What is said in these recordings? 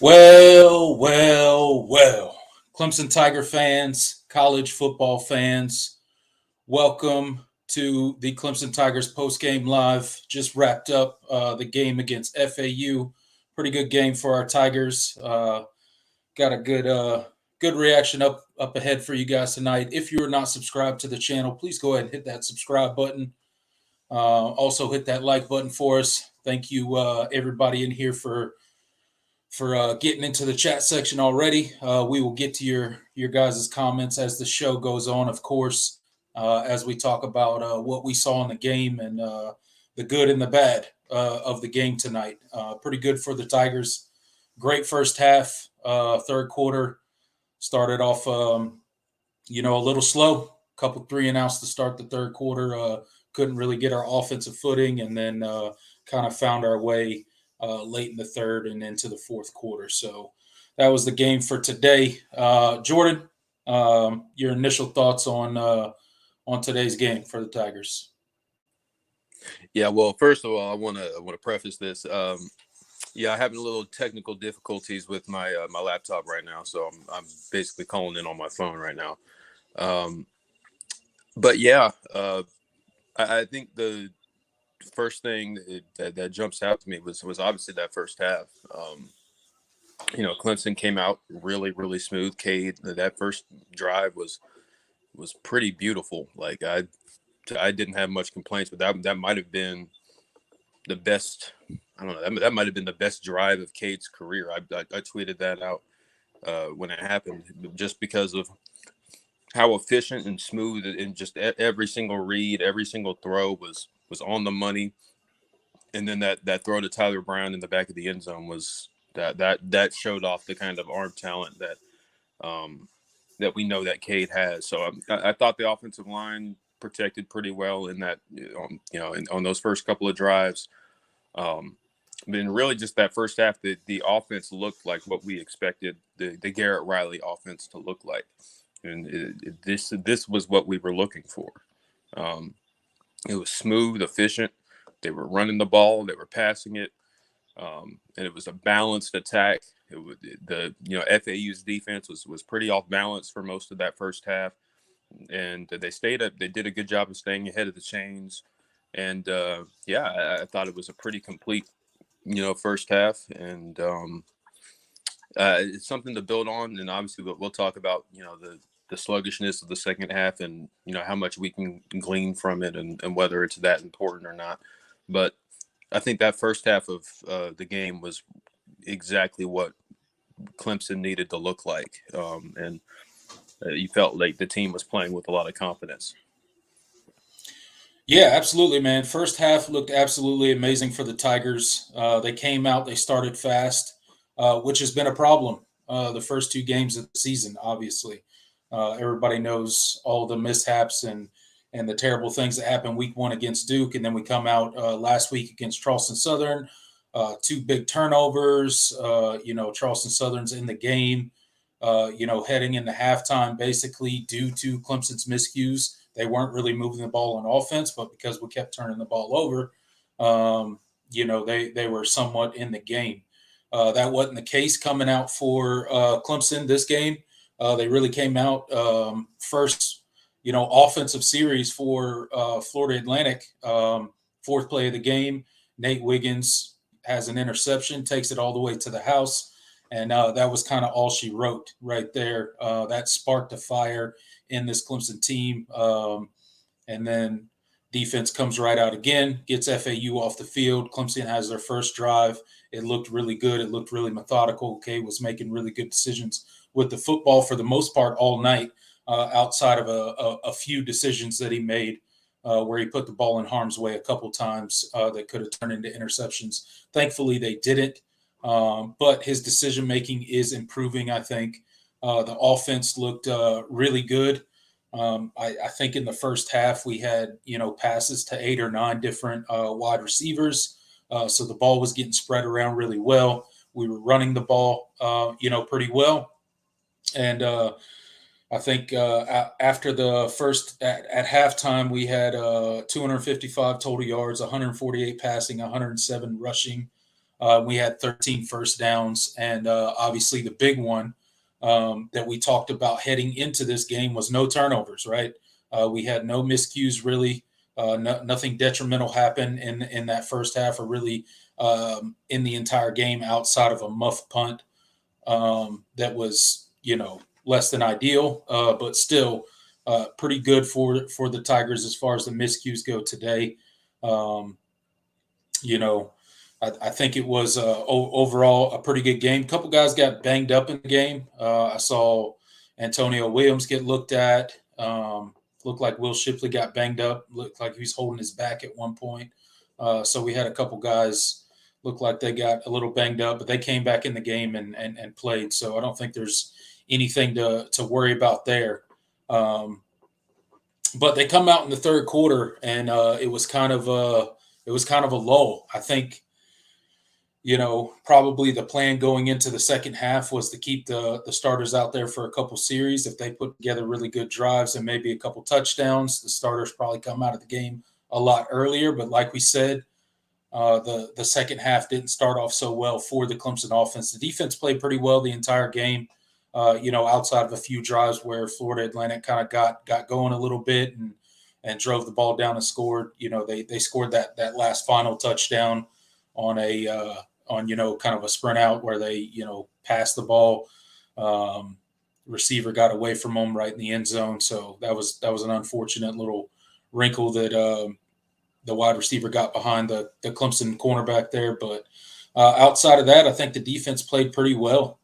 Well. Clemson Tiger fans, college football fans, welcome to the Clemson Tigers postgame live. Just wrapped up the game against FAU. Pretty good game for our Tigers. Got a good reaction up ahead for you guys tonight. If you are not subscribed to the channel, please go ahead and hit that subscribe button. Also hit that like button for us. Thank you everybody in here for getting into the chat section already. We will get to your guys' comments as the show goes on, of course, as we talk about what we saw in the game and the good and the bad of the game tonight. Pretty good for the Tigers. Great first half. Third quarter started off, a little slow. Couple three and outs to start the third quarter. Couldn't really get our offensive footing, and then kind of found our way late in the third and into the fourth quarter. So that was the game for today. Jordan, your initial thoughts on today's game for the Tigers? Yeah, well, first of all, I want to preface this. Yeah, I'm having a little technical difficulties with my my laptop right now, so I'm basically calling in on my phone right now. But yeah, I think the first thing that jumps out to me was obviously that first half. Clemson came out really smooth. Cade, that first drive was pretty beautiful. Like I didn't have much complaints, but that might have been the best. I don't know. That might have been the best drive of Cade's career. I tweeted that out when it happened, just because of how efficient and smooth and just every single read, every single throw was on the money. And then that throw to Tyler Brown in the back of the end zone was that showed off the kind of arm talent that we know that Cade has. So I thought the offensive line protected pretty well in that, on those first couple of drives. But in really just that first half, the offense looked like what we expected the Garrett Riley offense to look like. And this was what we were looking for. It was smooth, efficient. They were running the ball, they were passing it, and it was a balanced attack. FAU's defense was pretty off balance for most of that first half, and they stayed up. They did a good job of staying ahead of the chains, and I thought it was a pretty complete, first half, and it's something to build on. And obviously, we'll talk about the sluggishness of the second half and how much we can glean from it and whether it's that important or not. But I think that first half of the game was exactly what Clemson needed to look like, and you felt like the team was playing with a lot of confidence. Yeah, absolutely, man. First half looked absolutely amazing for the Tigers. They came out, they started fast, which has been a problem the first two games of the season, obviously. Everybody knows all the mishaps and the terrible things that happened week one against Duke. And then we come out last week against Charleston Southern, two big turnovers. Charleston Southern's in the game, heading into halftime, basically due to Clemson's miscues. They weren't really moving the ball on offense, but because we kept turning the ball over, they were somewhat in the game. That wasn't the case coming out for Clemson this game. They really came out first, offensive series for Florida Atlantic. Fourth play of the game, Nate Wiggins has an interception, takes it all the way to the house. And that was kind of all she wrote right there. That sparked a fire in this Clemson team. And then defense comes right out again, gets FAU off the field. Clemson has their first drive. It looked really good. It looked really methodical. Okay, was making really good decisions with the football for the most part all night, outside of a few decisions that he made where he put the ball in harm's way a couple times that could have turned into interceptions. Thankfully, they didn't. But his decision making is improving, I think. The offense looked really good. I think in the first half we had passes to 8 or 9 different wide receivers, so the ball was getting spread around really well. We were running the ball, pretty well, and I think after the first at halftime we had 255 total yards, 148 passing, 107 rushing. We had 13 first downs, and obviously the big one that we talked about heading into this game was no turnovers. Right, we had no miscues really. Nothing detrimental happened in that first half, or really in the entire game, outside of a muff punt that was less than ideal, but still pretty good for the Tigers as far as the miscues go today. Um, you know, I think it was overall a pretty good game. A couple guys got banged up in the game. I saw Antonio Williams get looked at. Looked like Will Shipley got banged up. Looked like he was holding his back at one point. So we had a couple guys look like they got a little banged up, but they came back in the game and played. So I don't think there's anything to worry about there. But they come out in the third quarter, and it was kind of a lull. I think probably the plan going into the second half was to keep the starters out there for a couple series. If they put together really good drives and maybe a couple touchdowns, the starters probably come out of the game a lot earlier. But like we said, the second half didn't start off so well for the Clemson offense. The defense played pretty well the entire game. Outside of a few drives where Florida Atlantic kind of got going a little bit and drove the ball down and scored. They scored that last final touchdown on kind of a sprint out where they passed the ball. Receiver got away from them right in the end zone, so that was an unfortunate little wrinkle that the wide receiver got behind the Clemson cornerback there. But outside of that, I think the defense played pretty well.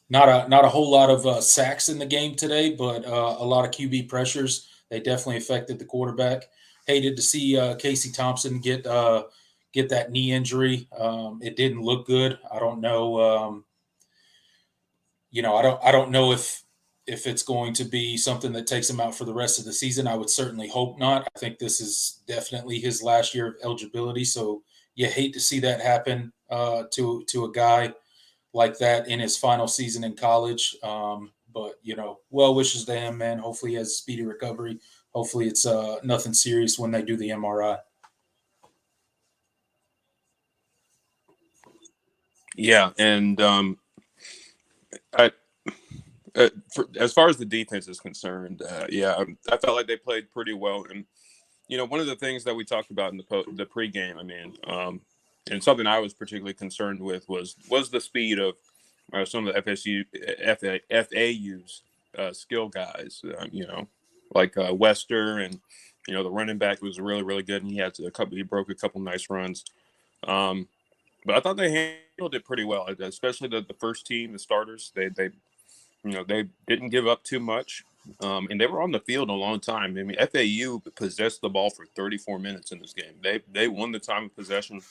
Not a whole lot of sacks in the game today, but a lot of QB pressures. They definitely affected the quarterback. Hated to see Casey Thompson get that knee injury. It didn't look good. I don't know. I don't know if it's going to be something that takes him out for the rest of the season. I would certainly hope not. I think this is definitely his last year of eligibility. So you hate to see that happen to a guy like that in his final season in college. But well wishes to him, man. Hopefully he has a speedy recovery. Hopefully it's nothing serious when they do the MRI. Yeah, and I, as far as the defense is concerned, I felt like they played pretty well. And one of the things that we talked about in the pregame, and something I was particularly concerned with was the speed of some of the FAU's skill guys. Like Wester, and the running back was really, really good, and he broke a couple nice runs. But I thought they handled it pretty well, especially the first team, the starters. They didn't give up too much, and they were on the field a long time. I mean, FAU possessed the ball for 34 minutes in this game. They won the time of possession.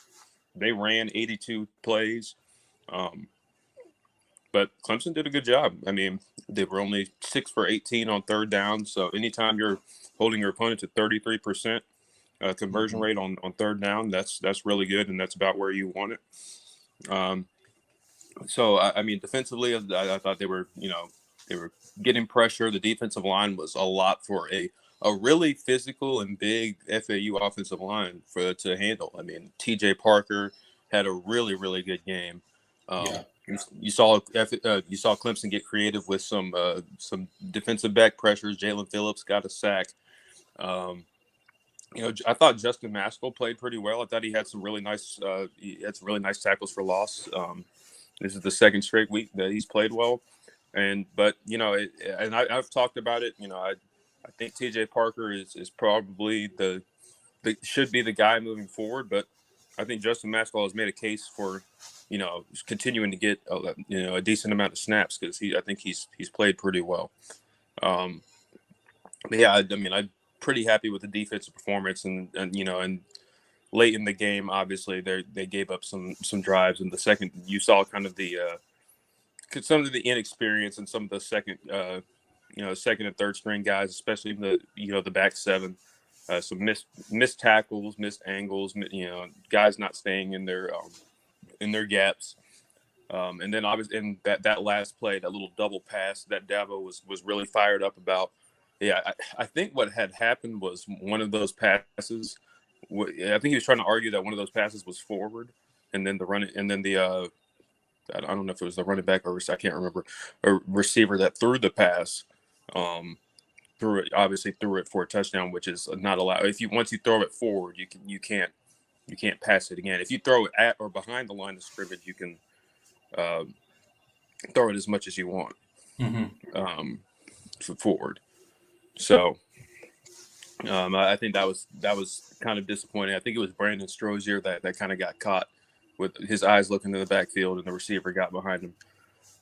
They ran 82 plays, but Clemson did a good job. I mean, they were only 6 for 18 on third down. So anytime you're holding your opponent to 33% conversion rate on third down, that's really good, and that's about where you want it. So I mean, defensively, I thought they were getting pressure. The defensive line was a lot for a really physical and big FAU offensive line to handle. I mean, TJ Parker had a really, really good game. You saw Clemson get creative with some defensive back pressures. Jalen Phillips got a sack. I thought Justin Maskell played pretty well. I thought he had some really nice tackles for loss. This is the second straight week that he's played well. But I've talked about it. I think TJ Parker is probably should be the guy moving forward. But I think Justin Maskell has made a case for continuing to get a decent amount of snaps, because I think he's played pretty well. But yeah, I'm pretty happy with the defensive performance, and late in the game, obviously they gave up some drives. In the second, you saw kind of some of the inexperience and some of the second and third string guys, especially the back seven, some missed tackles, missed angles, guys not staying in their gaps. And then obviously in that last play, that little double pass that Dabo was really fired up about. Yeah, I think what had happened was one of those passes I think he was trying to argue that one of those passes was forward, and then the I don't know if it was the running back or I can't remember, a receiver that threw the pass, threw it for a touchdown, which is not allowed. Once you throw it forward, you can't pass it again. If you throw it at or behind the line of scrimmage, you can throw it as much as you want forward. So I think that was kind of disappointing. I think it was Brandon Strozier that kind of got caught with his eyes looking to the backfield, and the receiver got behind him.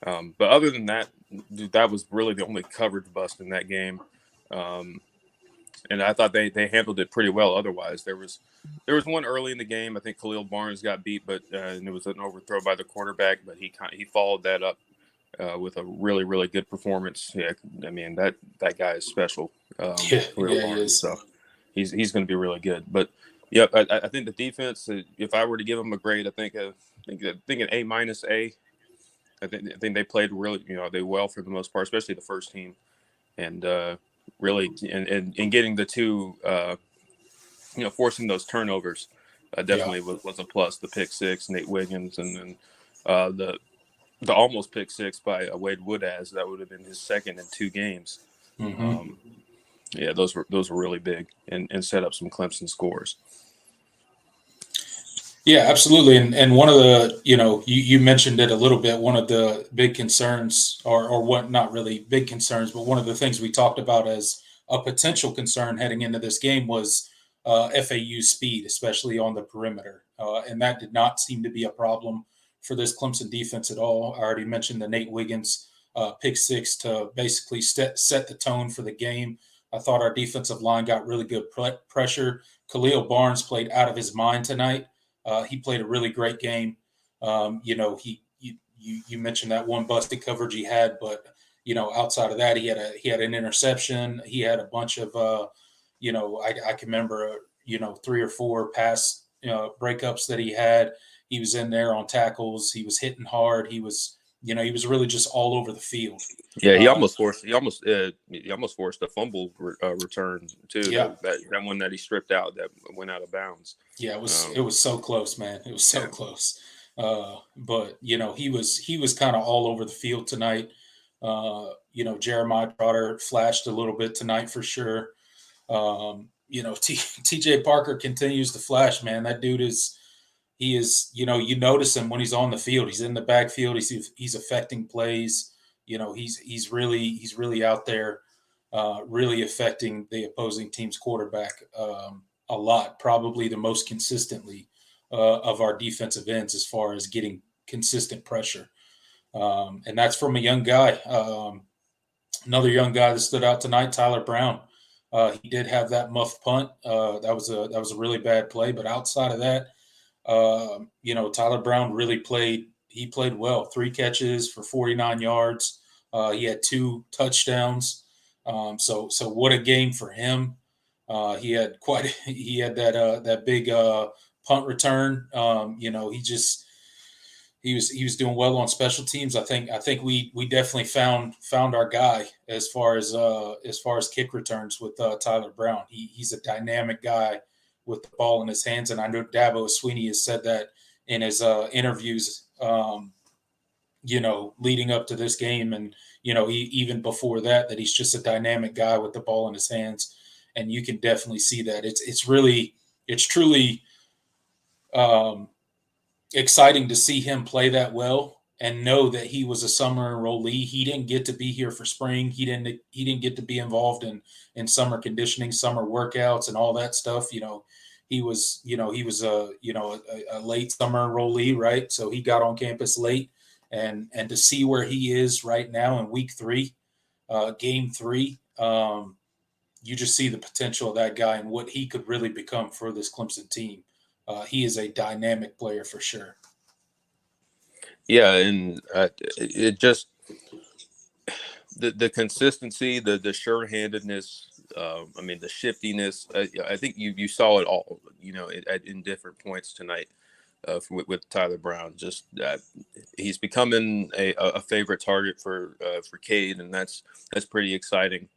But other than that, that was really the only coverage bust in that game. And I thought they handled it pretty well. Otherwise, there was one early in the game. I think Khalil Barnes got beat, but and it was an overthrow by the quarterback. But he followed that up with a really, really good performance. Yeah, I mean that guy is special. Khalil Barnes, he is. So he's going to be really good. But yeah, I think the defense. If I were to give them a grade, I think an A-. I think they played really, they well for the most part, especially the first team, and really, and getting the two, forcing those turnovers definitely was a plus. The pick six, Nate Wiggins, and then the almost pick six by Wade Woodaz. That would have been his second in 2 games. Yeah, those were really big and set up some Clemson scores. Yeah, absolutely. And one of the, you mentioned it a little bit. One of the big concerns, or what, not really big concerns, but one of the things we talked about as a potential concern heading into this game was FAU speed, especially on the perimeter. And that did not seem to be a problem for this Clemson defense at all. I already mentioned the Nate Wiggins pick six to basically set the tone for the game. I thought our defensive line got really good pressure. Khalil Barnes played out of his mind tonight. He played a really great game. You mentioned that one busted coverage he had, but outside of that, he had an interception. He had a bunch of I can remember 3 or 4 pass breakups that he had. He was in there on tackles. He was hitting hard. He was really just all over the field. Yeah, he almost forced a fumble return too. Yeah. That one that he stripped out that went out of bounds. Yeah, it was so close, man. It was so close. But he was kind of all over the field tonight. Jeremiah Trotter flashed a little bit tonight for sure. TJ Parker continues to flash, man. That dude is you notice him when he's on the field. He's in the backfield. He's affecting plays. He's really out there, really affecting the opposing team's quarterback a lot. Probably the most consistently of our defensive ends as far as getting consistent pressure, and that's from a young guy. Another young guy that stood out tonight, Tyler Brown. He did have that muffed punt. That was a really bad play, but outside of that. Tyler Brown really played. He played well. 3 catches for 49 yards. He had 2 touchdowns. So what a game for him. He had that big punt return. He was doing well on special teams. I think we definitely found our guy as far as kick returns with Tyler Brown. He's a dynamic guy with the ball in his hands. And I know Dabo Swinney has said that in his interviews, leading up to this game. And, even before that he's just a dynamic guy with the ball in his hands. And you can definitely see that. It's truly exciting to see him play that well and know that he was a summer enrollee. He didn't get to be here for spring. He didn't get to be involved in summer conditioning, summer workouts, and all that stuff. He was a late summer enrollee, right? So he got on campus late, and to see where he is right now in week 3, game 3, you just see the potential of that guy and what he could really become for this Clemson team. He is a dynamic player for sure. Yeah, and it just the consistency, the sure-handedness, the shiftiness. I think you saw it all, in different points tonight with Tyler Brown. Just he's becoming a favorite target for Cade, and that's pretty exciting.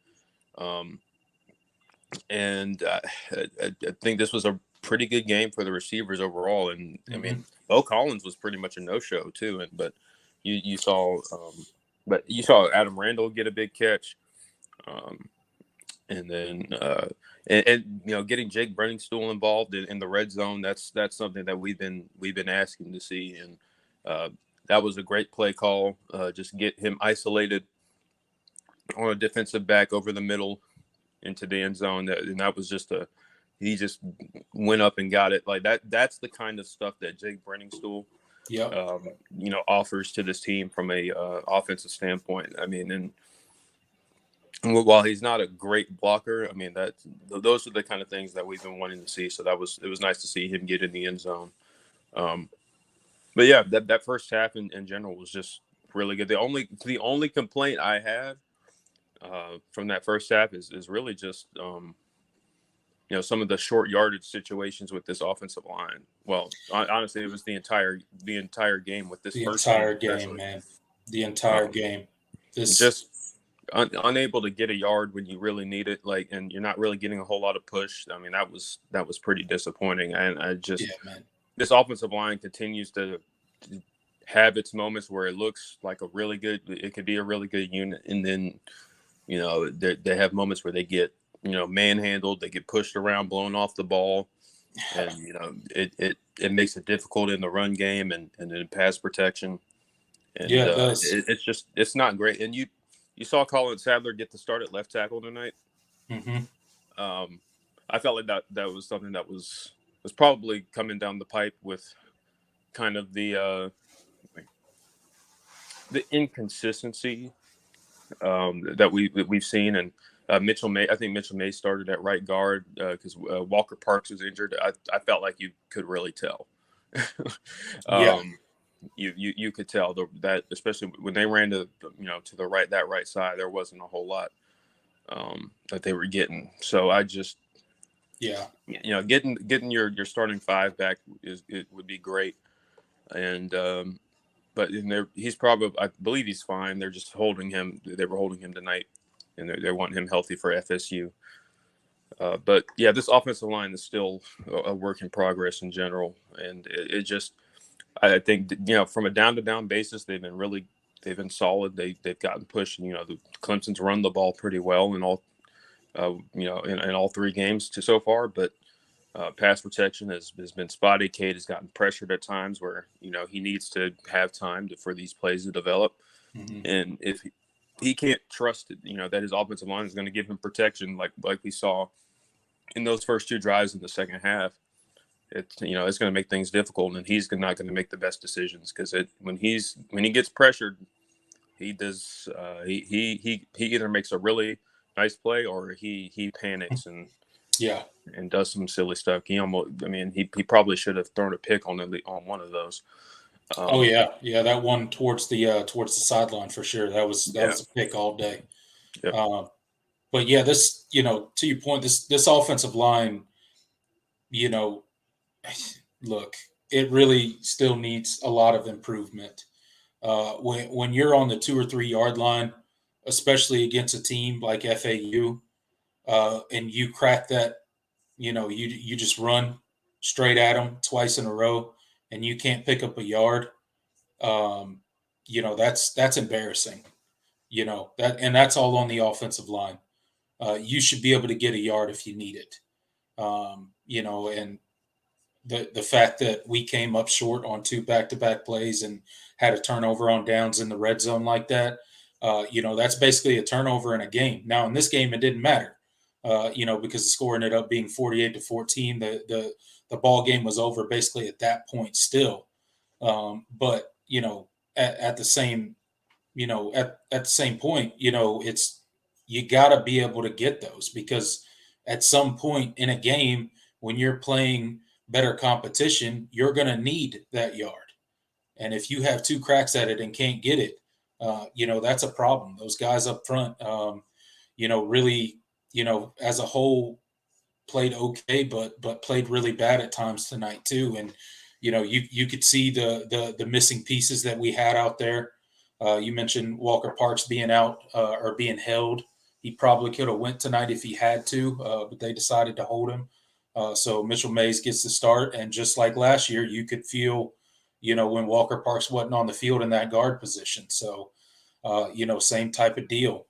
And I think this was a pretty good game for the receivers overall. And I Mm-hmm. mean, Bo Collins was pretty much a no-show too. But you saw Adam Randall get a big catch, and then and getting Jake Brenningstool involved in the red zone. That's something that we've been asking to see, and that was a great play call. Just get him isolated on a defensive back over the middle into the end zone. And that was he just went up and got it like that. That's the kind of stuff that Jake Brenningstool, offers to this team from a offensive standpoint. I mean, and while he's not a great blocker, I mean, those are the kind of things that we've been wanting to see. So it was nice to see him get in the end zone. But yeah, that first half in general was just really good. The only complaint I have from that first half is really just some of the short yardage situations with this offensive line. Well, honestly, it was the entire game with this The first entire game, game, man. The entire game. Just unable to get a yard when you really need it, and you're not really getting a whole lot of push. I mean, that was pretty disappointing. And this offensive line continues to have its moments where it looks like it could be a really good unit, and then they have moments where they get manhandled, they get pushed around, blown off the ball, and it makes it difficult in the run game and in pass protection. And it does. It's not great. And you saw Colin Sadler get the start at left tackle tonight. Mm-hmm. I felt like that was something that was probably coming down the pipe with kind of the inconsistency that we've seen. And Mitchell May, I think Mitchell May started at right guard because Walker Parks was injured. I felt like you could really tell. Yeah. You could tell that, especially when they ran to the right side, there wasn't a whole lot that they were getting. So I just getting your starting five back would be great. And but he's probably, I believe he's fine. They're just holding him. They were holding him tonight, and they want him healthy for FSU. But yeah, this offensive line is still a work in progress in general, and it just, I think from a down-to-down basis, they've been solid. They've gotten pushed. The Clemson's run the ball pretty well in all in all three games so far, but pass protection has been spotty. Cade has gotten pressured at times where he needs to have time for these plays to develop, and if he can't trust that his offensive line is going to give him protection like we saw in those first two drives in the second half, it's going to make things difficult, and he's not going to make the best decisions because when he gets pressured, he does he either makes a really nice play or he panics and does some silly stuff. He probably should have thrown a pick on one of those. That one towards the sideline for sure. That was a pick all day. Yep. But yeah, this to your point, this offensive line, look, it really still needs a lot of improvement. When you're on the 2 or 3 yard line, especially against a team like FAU, and you crack that, you just run straight at them twice in a row, and you can't pick up a yard. That's embarrassing. And that's all on the offensive line. You should be able to get a yard if you need it. And the fact that we came up short on 2 back-to-back plays and had a turnover on downs in the red zone like that, that's basically a turnover in a game. Now in this game, it didn't matter, because the score ended up being 48-14. The ball game was over basically at that point still. But at the same, at the same point, it's, you got to be able to get those, because at some point in a game when you're playing better competition, you're going to need that yard. And if you have 2 cracks at it and can't get it, that's a problem. Those guys up front, really, as a whole played okay, but played really bad at times tonight too. And, you could see the missing pieces that we had out there. You mentioned Walker Parks being out or being held. He probably could have went tonight if he had to, but they decided to hold him. So Mitchell Mays gets the start, and just like last year, you could feel, when Walker Parks wasn't on the field in that guard position. So, same type of deal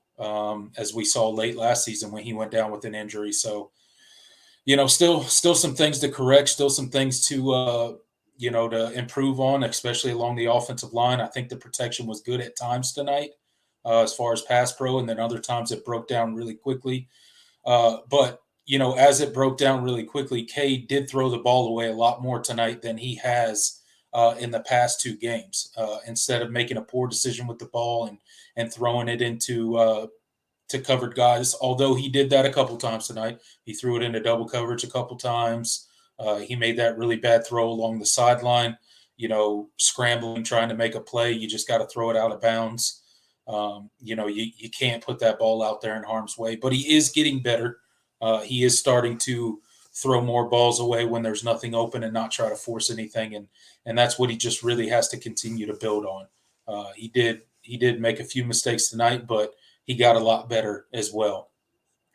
as we saw late last season when he went down with an injury. So, still some things to correct, still some things to improve on, especially along the offensive line. I think the protection was good at times tonight, as far as pass pro, and then other times it broke down really quickly. But as it broke down really quickly, Cade did throw the ball away a lot more tonight than he has in the past two games. Instead of making a poor decision with the ball and throwing it into to covered guys, although he did that a couple times tonight. He threw it into double coverage a couple times. He made that really bad throw along the sideline, scrambling, trying to make a play. You just got to throw it out of bounds. You can't put that ball out there in harm's way, but he is getting better. He is starting to throw more balls away when there's nothing open and not try to force anything. And that's what he just really has to continue to build on. He did make a few mistakes tonight, but he got a lot better as well.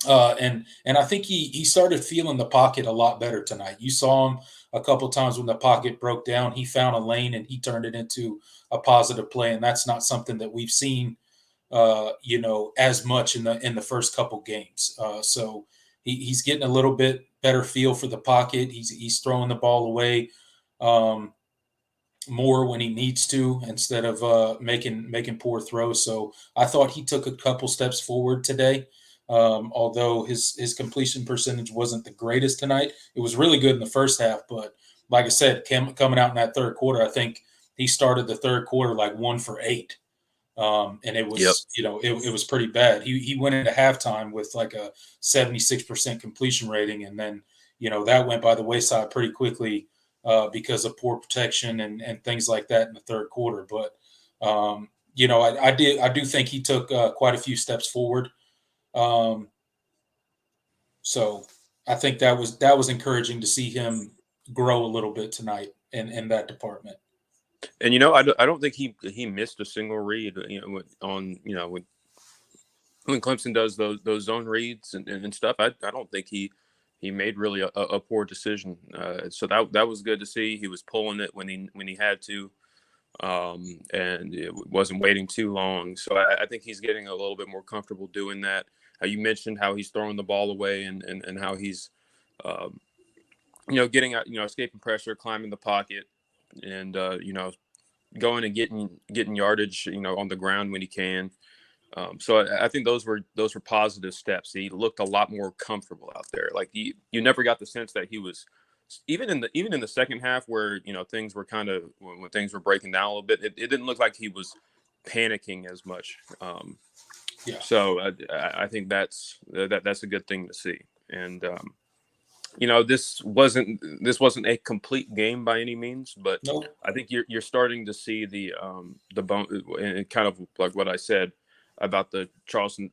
And I think he started feeling the pocket a lot better tonight. You saw him a couple times when the pocket broke down. He found a lane and he turned it into a positive play, and that's not something that we've seen, as much in the first couple games. So he's getting a little bit better feel for the pocket. He's throwing the ball away more when he needs to instead of making poor throws. So I thought he took a couple steps forward today. Although his completion percentage wasn't the greatest tonight, it was really good in the first half. But like I said, coming out in that third quarter, I think he started the third quarter like 1 for 8. And it Yep. was, it was pretty bad. He went into halftime with like a 76% completion rating. And then, that went by the wayside pretty quickly because of poor protection and things like that in the third quarter. But, I do think he took quite a few steps forward. So I think that was encouraging to see him grow a little bit tonight in that department. And I don't think he missed a single read. When Clemson does those zone reads and stuff, I don't think he made really a poor decision. So that was good to see. He was pulling it when he had to, and it wasn't waiting too long. So I think he's getting a little bit more comfortable doing that. You mentioned how he's throwing the ball away and how he's, getting out, escaping pressure, climbing the pocket, and going and getting yardage, on the ground when he can. So I think those were positive steps. He looked a lot more comfortable out there. Like you never got the sense that he was, even in the second half where things were kind of when things were breaking down a little bit. It didn't look like he was panicking as much. Yeah. So I think that's a good thing to see. And this wasn't a complete game by any means, but Nope. I think you're starting to see the bone, and kind of like what I said about the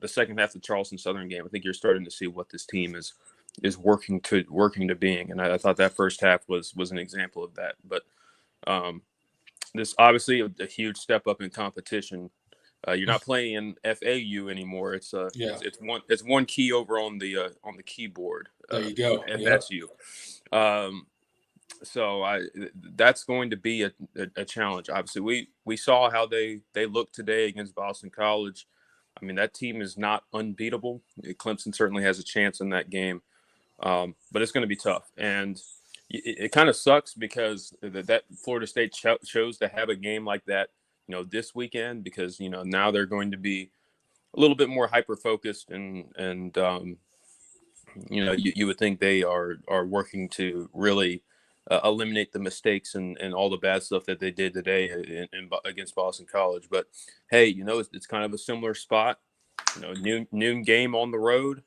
second half of the Charleston Southern game. I think you're starting to see what this team is working to being, and I thought that first half was an example of that. But this obviously a huge step up in competition. You're not playing in FAU anymore. It's one key over on the keyboard. There you go. FSU. So that's going to be a challenge. Obviously, we saw how they looked today against Boston College. I mean, that team is not unbeatable. Clemson certainly has a chance in that game, but it's going to be tough. And it kind of sucks because that Florida State chose to have a game like that, this weekend, because now they're going to be a little bit more hyper focused and you would think they are working to really eliminate the mistakes and all the bad stuff that they did today against Boston College. But hey, it's kind of a similar spot. Noon game on the road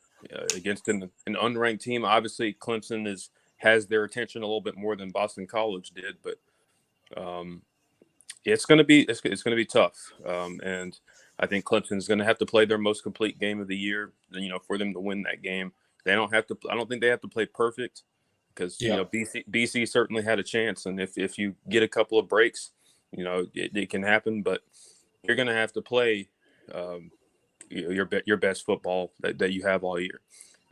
against an unranked team. Obviously, Clemson has their attention a little bit more than Boston College did, but it's going to be tough. And I think Clemson is going to have to play their most complete game of the year, for them to win that game. They don't have to. I don't think they have to play perfect, because BC certainly had a chance, and if you get a couple of breaks, it can happen. But you're going to have to play your best football that you have all year.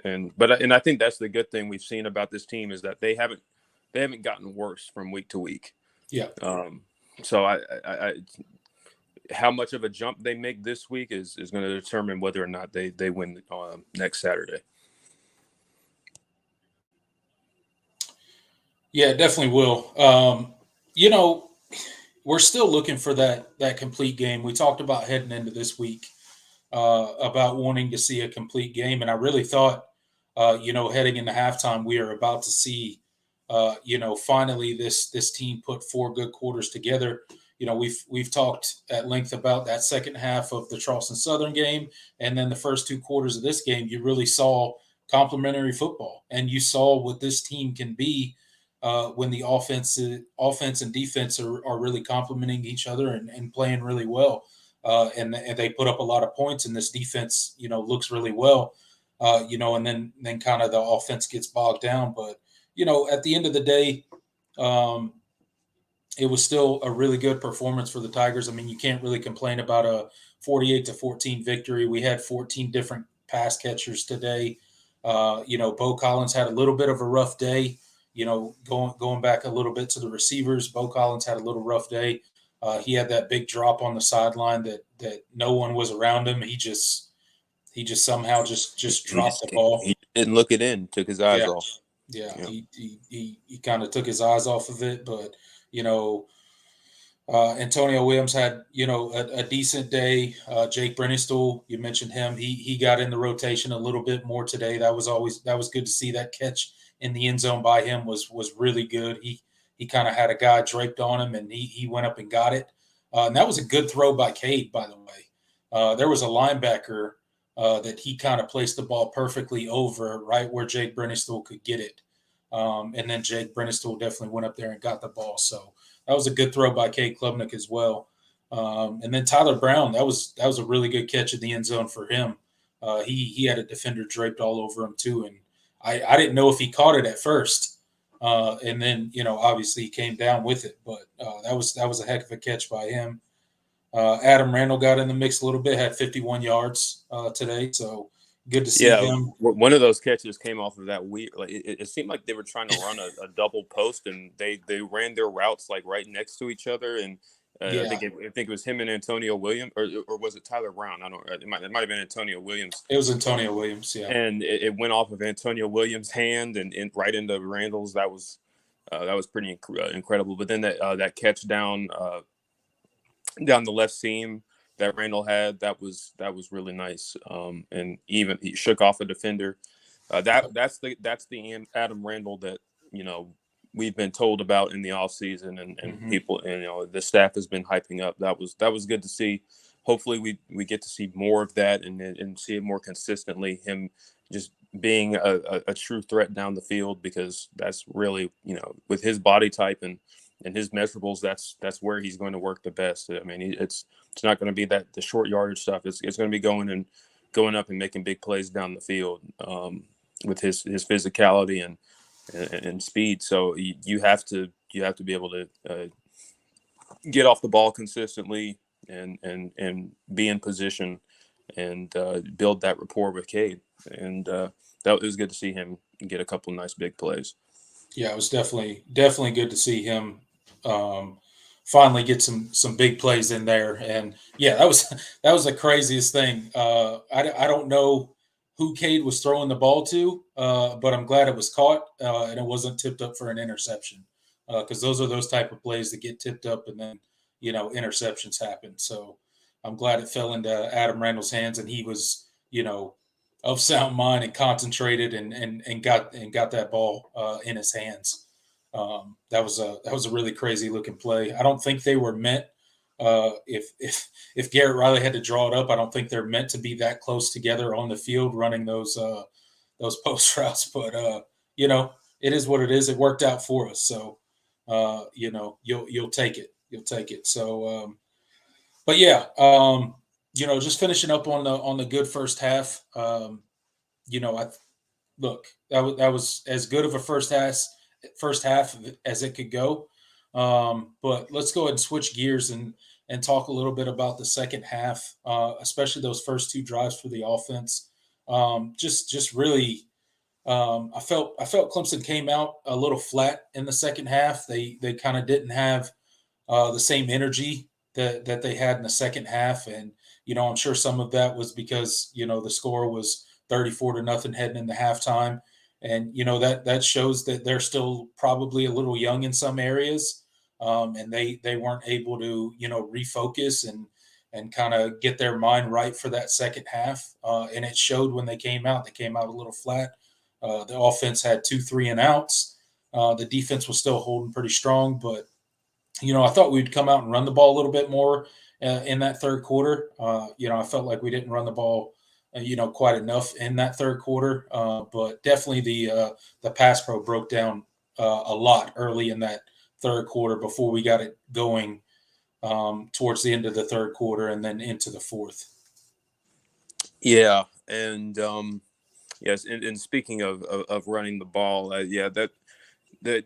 And I think that's the good thing we've seen about this team is that they haven't gotten worse from week to week. Yeah. So I how much of a jump they make this week is going to determine whether or not they win next Saturday. Yeah, definitely will. You know, we're still looking for that complete game. We talked about heading into this week about wanting to see a complete game, and I really thought, heading into halftime, we are about to see, finally this team put four good quarters together. You know, we've talked at length about that second half of the Charleston Southern game, and then the first two quarters of this game. You really saw complementary football, and you saw what this team can be when the offense and defense are really complementing each other and playing really well. And they put up a lot of points, and this defense, looks really well. And then kind of the offense gets bogged down. But at the end of the day, it was still a really good performance for the Tigers. I mean, you can't really complain about a 48-14 victory. We had 14 different pass catchers today. Bo Collins had a little bit of a rough day. Going back a little bit to the receivers, Bo Collins had a little rough day. He had that big drop on the sideline that no one was around him. He just somehow just dropped the ball. He didn't look it in, took his eyes off. Yeah. He kind of took his eyes off of it, but Antonio Williams had a decent day. Jake Brennistool, you mentioned him. He got in the rotation a little bit more today. That was good to see. That catch in the end zone by him was really good. He kind of had a guy draped on him, and he went up and got it. And that was a good throw by Cade, by the way. There was a linebacker that he kind of placed the ball perfectly over right where Jake Brennistool could get it. And then Jake Brennistool definitely went up there and got the ball. So that was a good throw by Cade Klubnik as well. And then Tyler Brown, that was a really good catch in the end zone for him. He had a defender draped all over him too, and I didn't know if he caught it at first. And then, obviously he came down with it, but that was a heck of a catch by him. Adam Randall got in the mix a little bit, had 51 yards today, so good to see him. One of those catches came off of that weird. Like it seemed like they were trying to run a double post, and they ran their routes like right next to each other. And I think it was him and Antonio Williams, or was it Tyler Brown? I don't. It might have been Antonio Williams. It was Antonio Williams, yeah. And it went off of Antonio Williams' hand and right into Randall's. That was pretty incredible. But then that catch down the left seam that Randall had, that was really nice. And even he shook off a defender. That's the Adam Randall that we've been told about in the offseason, and people, and the staff has been hyping up. That was good to see. Hopefully we get to see more of that and see it more consistently. Him just being a true threat down the field, because that's really, with his body type and his measurables, that's where he's going to work the best. I mean, it's not going to be the short yardage stuff. It's going to be going up and making big plays down the field with his physicality and speed. So you have to be able to get off the ball consistently and be in position and build that rapport with Cade. And it was good to see him get a couple nice big plays. Yeah, it was definitely good to see him finally get some big plays in there. And yeah, that was the craziest thing. I don't know who Cade was throwing the ball to, but I'm glad it was caught and it wasn't tipped up for an interception, because those are those type of plays that get tipped up and then interceptions happen. So I'm glad it fell into Adam Randall's hands, and he was of sound mind and concentrated and got that ball in his hands. That was a really crazy looking play. I don't think they were meant. If Garrett Riley had to draw it up, I don't think they're meant to be that close together on the field running those post routes. But it is what it is. It worked out for us, so you'll take it. You'll take it. So, but yeah, just finishing up on the good first half. That was as good of a first half as it could go. But let's go ahead and switch gears and talk a little bit about the second half, especially those first two drives for the offense. Just really, I felt Clemson came out a little flat in the second half. They kind of didn't have the same energy that they had in the second half, and I'm sure some of that was because the score was 34-0 heading into halftime, and that shows that they're still probably a little young in some areas, and they weren't able to refocus and kind of get their mind right for that second half, and it showed when they came out. They came out a little flat. The offense had 2 3 and outs. The defense was still holding pretty strong, but I thought we'd come out and run the ball a little bit more in that third quarter. I felt like we didn't run the ball, quite enough in that third quarter. But definitely the pass pro broke down a lot early in that third quarter before we got it going towards the end of the third quarter and then into the fourth. Yeah, and yes, and speaking of running the ball, that the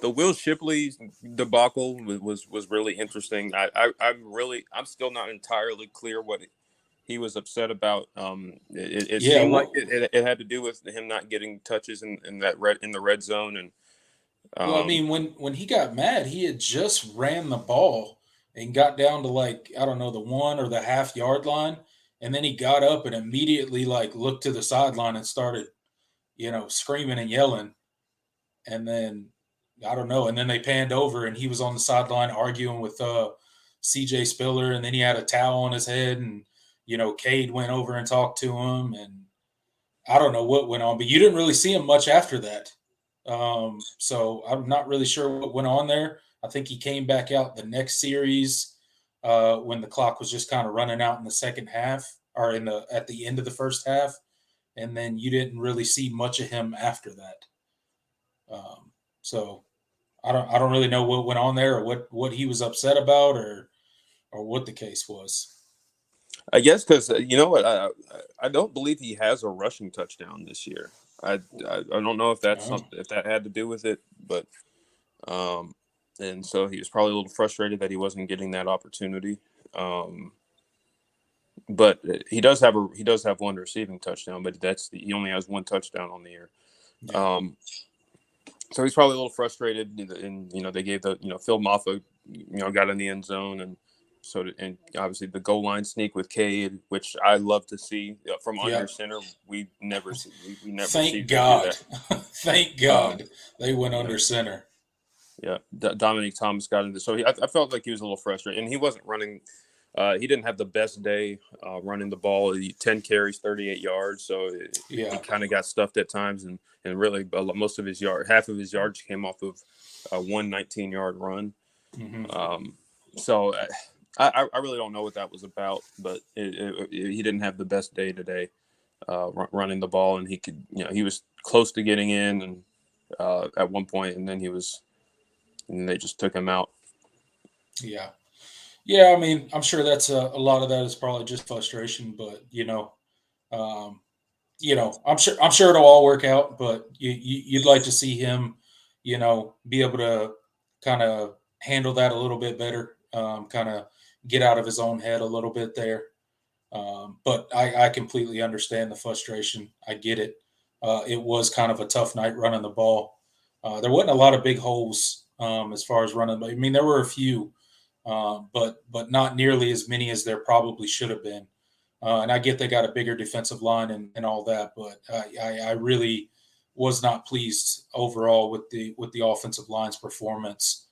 the Will Shipley debacle was really interesting. I'm still not entirely clear what he was upset about. It Yeah, seemed like it had to do with him not getting touches in the red zone, and well, I mean, when he got mad, he had just ran the ball and got down to, like, I don't know, the 1 or the 1/2 yard line, and then he got up and immediately, like, looked to the sideline and started, screaming and yelling. And then I don't know, and then they panned over and he was on the sideline arguing with CJ Spiller, and then he had a towel on his head, and Cade went over and talked to him, and I don't know what went on, but you didn't really see him much after that. So I'm not really sure what went on there. I think he came back out the next series when the clock was just kind of running out in the second half, or at the end of the first half, and then you didn't really see much of him after that. So I don't really know what went on there, or what he was upset about, or what the case was. I guess because you know what, I don't believe he has a rushing touchdown this year. I don't know if that's Oh, something, if that had to do with it, but and so he was probably a little frustrated that he wasn't getting that opportunity. But he does have one receiving touchdown, but he only has one touchdown on the year. yeah, So he's probably a little frustrated, and they gave Phil Maffa got in the end zone, and and obviously the goal line sneak with Cade, which I love to see from yeah. under center. We never see Thank them do God, that. thank Um, God they went yeah, under center. yeah. Dominic Thomas got into, so I felt like he was a little frustrated, and he wasn't running. He didn't have the best day running the ball. 10 carries, 38 yards. So he Yeah, kind of got stuffed at times, and really most of half of his yards came off of a 119-yard run. hmm So I really don't know what that was about, but he didn't have the best day today running the ball, and he was close to getting in, and at one point, and then they just took him out. yeah, yeah. I mean, I'm sure that's a lot of that is probably just frustration, but um, I'm sure it'll all work out. But you'd like to see him, be able to kind of handle that a little bit better, kind of get out of his own head a little bit there. But I completely understand the frustration. I get it. It was kind of a tough night running the ball. There wasn't a lot of big holes as far as running. I mean, there were a few, but not nearly as many as there probably should have been. And I get they got a bigger defensive line and all that, but I really was not pleased overall with the offensive line's performance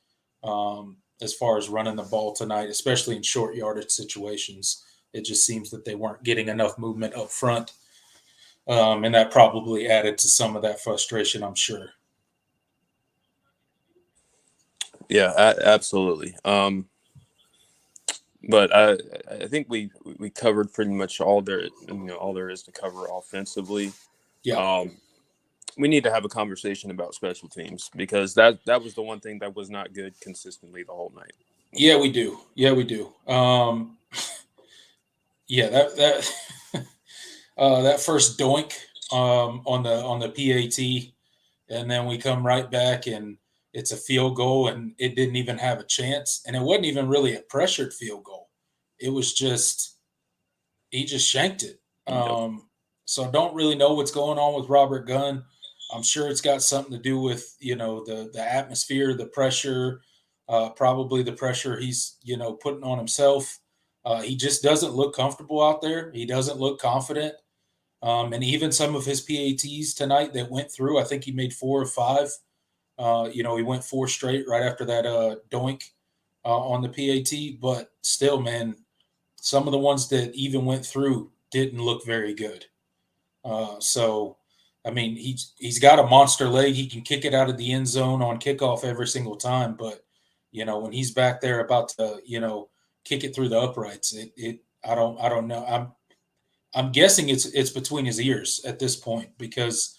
as far as running the ball tonight, especially in short yardage situations. It just seems that they weren't getting enough movement up front, and that probably added to some of that frustration, I'm sure. Yeah, absolutely. But I think we covered pretty much all there is to cover offensively. Yeah, Um, we need to have a conversation about special teams, because that was the one thing that was not good consistently the whole night. yeah, we do. Yeah, we do. Yeah, that that first doink on the PAT, and then we come right back and it's a field goal, and it didn't even have a chance, and it wasn't even really a pressured field goal. It was just he just shanked it. Yep. So I don't really know what's going on with Robert Gunn. I'm sure it's got something to do with the atmosphere, the pressure, probably the pressure he's putting on himself. He just doesn't look comfortable out there. He doesn't look confident. And even some of his PATs tonight that went through, I think he made 4 or 5. He went 4 straight right after that doink on the PAT. But still, man, some of the ones that even went through didn't look very good. So, I mean, he's got a monster leg. He can kick it out of the end zone on kickoff every single time. But when he's back there about to kick it through the uprights, I don't know. I'm guessing it's between his ears at this point because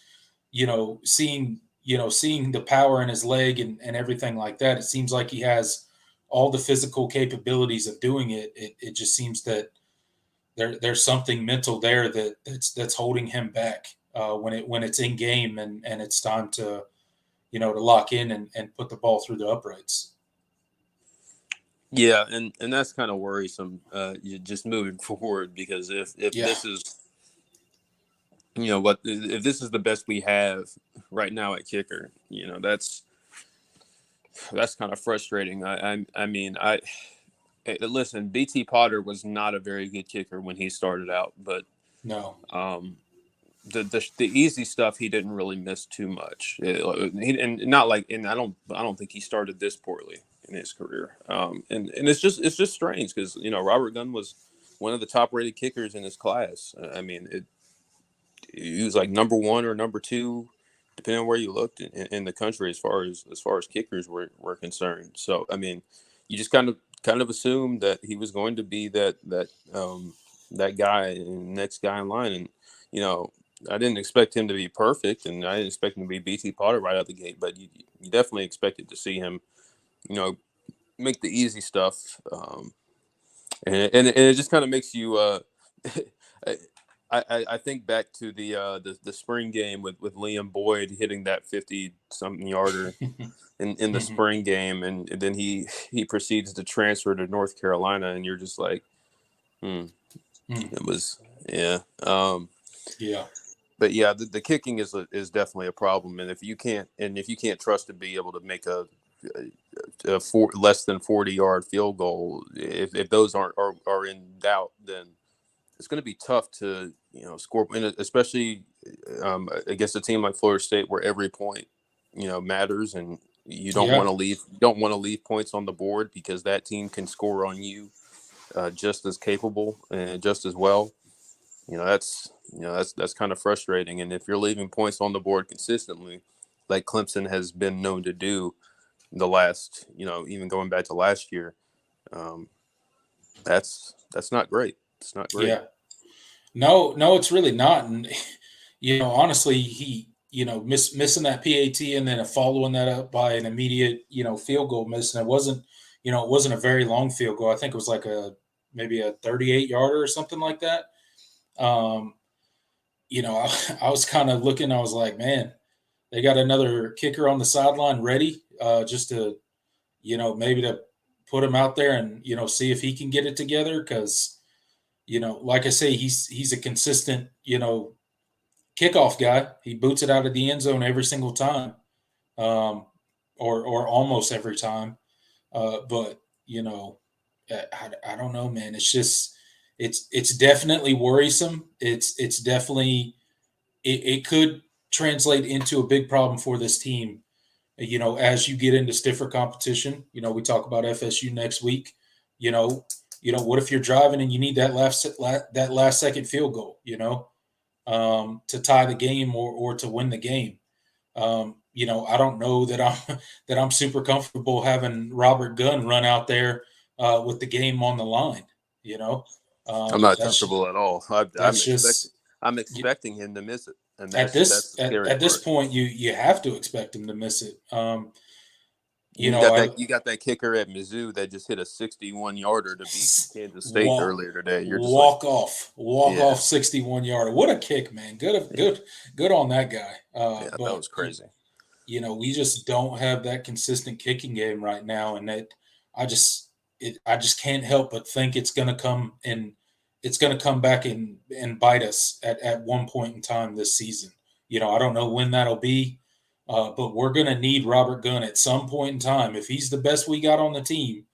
seeing the power in his leg and everything like that, it seems like he has all the physical capabilities of doing it. It just seems that there's something mental there that's holding him back when it's in game and it's time to lock in and put the ball through the uprights. Yeah, and that's kind of worrisome. Just moving forward, because if this is if this is the best we have right now at kicker, that's kind of frustrating. I mean, listen, BT Potter was not a very good kicker when he started out, but No. The easy stuff he didn't really miss too much. And not like, and I don't think he started this poorly in his career. And it's just strange because Robert Gunn was one of the top rated kickers in his class. I mean, he was like number 1 or number 2, depending on where you looked in the country as far as kickers were concerned. So I mean, you just kind of assumed that he was going to be that guy and next guy in line, and I didn't expect him to be perfect, and I didn't expect him to be BT Potter right out the gate, but you definitely expected to see him, make the easy stuff, and it just kind of makes you. I think back to the spring game with Liam Boyd hitting that 50-something yarder in the spring game, and then he proceeds to transfer to North Carolina, and you're just like, it was Yeah. But yeah, the kicking is definitely a problem, and if you can't trust to be able to make a less than 40-yard field goal, if those are in doubt, then it's going to be tough to score, especially against a team like Florida State where every point matters, and you don't want to leave points on the board because that team can score on you just as capable and just as well. That's kind of frustrating. And if you're leaving points on the board consistently, like Clemson has been known to do the last, even going back to last year, that's not great. It's not great. Yeah. No, it's really not. And honestly, he missing that PAT and then following that up by an immediate field goal miss, and it wasn't a very long field goal. I think it was like maybe a 38-yarder or something like that. I was kind of looking. I was like, man, they got another kicker on the sideline ready, just to maybe to put him out there and see if he can get it together because. Like I say, he's a consistent, kickoff guy. He boots it out of the end zone every single time, or almost every time. But I don't know, man. It's just it's definitely worrisome. It's definitely it could translate into a big problem for this team. As you get into stiffer competition. We talk about FSU next week. What if you're driving and you need that last second field goal, to tie the game or to win the game. I don't know that I'm super comfortable having Robert Gunn run out there with the game on the line. I'm not comfortable at all. I'm just expecting him to miss it, and at that's the this scary at this part. point you have to expect him to miss it. You got that kicker at Mizzou that just hit a 61-yarder to beat Kansas State earlier today. You're just walk off 61-yarder. What a kick, man! Good on that guy. That But was crazy. we just don't have that consistent kicking game right now, and that I just can't help but think it's going to come it's going to come back and bite us at one point in time this season. I don't know when that'll be, but we're going to need Robert Gunn at some point in time. If he's the best we got on the team,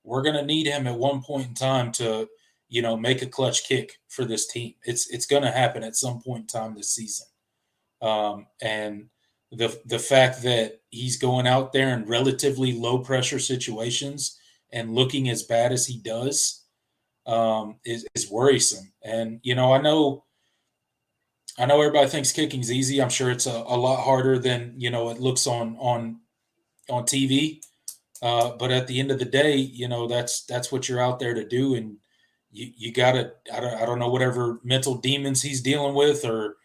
we're going to need him at one point in time to, make a clutch kick for this team. It's going to happen at some point in time this season. And the fact that he's going out there in relatively low pressure situations and looking as bad as he does is worrisome. And I know everybody thinks kicking's easy. I'm sure it's a lot harder than it looks on TV. But at the end of the day, that's what you're out there to do, and you gotta. I don't know whatever mental demons he's dealing with, or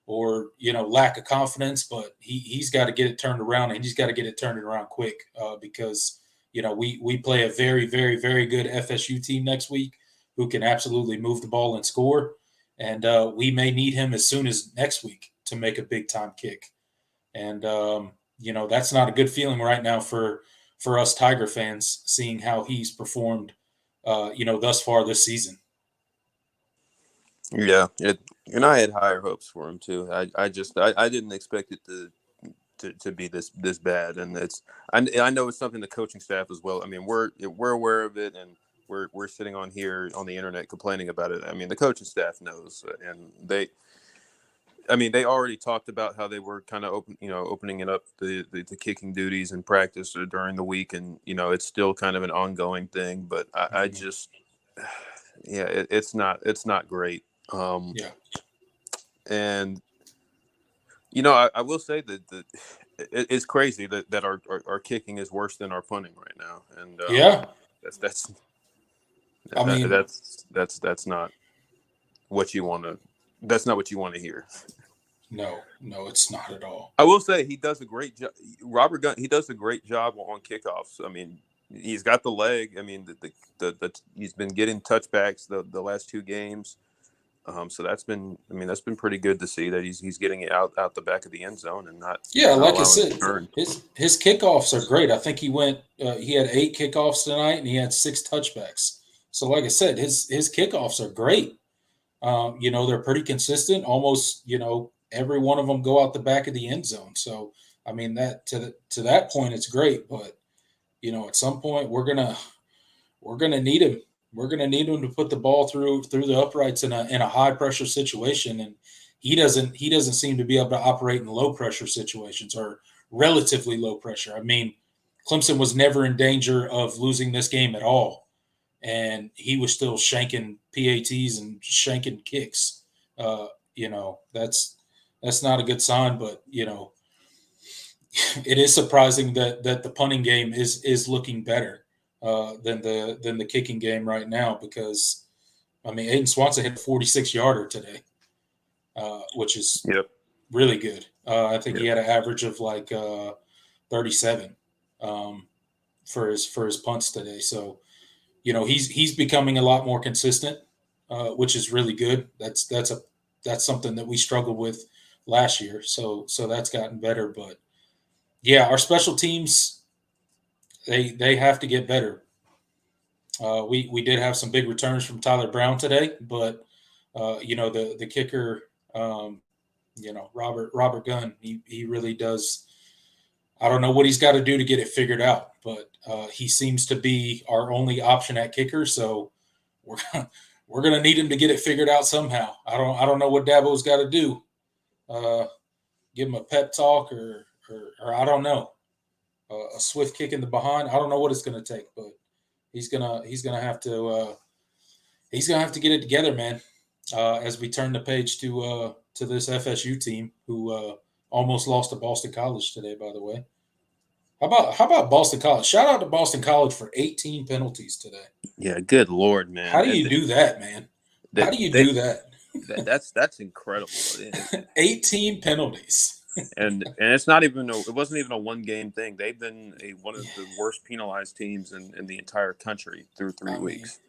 lack of confidence, but he's got to get it turned around, and he's got to get it turned around quick because we play a very, very, very good FSU team next week who can absolutely move the ball and score, and we may need him as soon as next week to make a big time kick, and that's not a good feeling right now for us Tiger fans, seeing how he's performed, thus far this season. Yeah, and I had higher hopes for him too. I didn't expect it to be this bad, and I know it's something the coaching staff as well. I mean, we're aware of it, and we're sitting on here on the internet complaining about it. I mean, the coaching staff knows, and they already talked about how they were kind of opening it up the kicking duties in practice or during the week, and it's still kind of an ongoing thing. But I just, yeah, it's not great. Yeah, and I will say that it's crazy that our kicking is worse than our punting right now, and yeah, that's not what you want to. That's not what you want to hear. no, it's not at all. I will say he does a great job. Robert Gunn, he does a great job on kickoffs. I mean, he's got the leg. I mean, he's been getting touchbacks the last two games. So that's been pretty good to see that he's getting it out the back of the end zone and not. Yeah, not like I allowing it said, to turn. his kickoffs are great. I think he had 8 kickoffs tonight, and he had 6 touchbacks. So, like I said, his kickoffs are great. They're pretty consistent. Almost, every one of them go out the back of the end zone. So, I mean, that to that point, it's great. But at some point, we're gonna need him. We're gonna need him to put the ball through the uprights in a high pressure situation, and he doesn't seem to be able to operate in low pressure situations or relatively low pressure. I mean, Clemson was never in danger of losing this game at all, and he was still shanking PATs and shanking kicks. That's not a good sign, but it is surprising that the punting game is looking better than the kicking game right now, because I mean, Aiden Swanson hit a 46-yarder today, which is really good. I think he had an average of like 37 for his punts today. So he's becoming a lot more consistent, which is really good. That's something that we struggled with last year. So that's gotten better. But yeah, our special teams, they have to get better. We did have some big returns from Tyler Brown today, but the kicker, Robert Gunn, he really does. I don't know what he's got to do to get it figured out, but he seems to be our only option at kicker. So we're gonna need him to get it figured out somehow. I don't know what Dabo's got to do. Give him a pep talk or I don't know, a swift kick in the behind. I don't know what it's going to take, but he's gonna have to get it together, man. As we turn the page to this FSU team who almost lost to Boston College today, by the way. How about Boston College? Shout out to Boston College for 18 penalties today. Yeah, good Lord, man. How do you do that, man? How do you do that? That's incredible. 18 penalties. And it wasn't even a one game thing. They've been one of the worst penalized teams in the entire country through 3 weeks.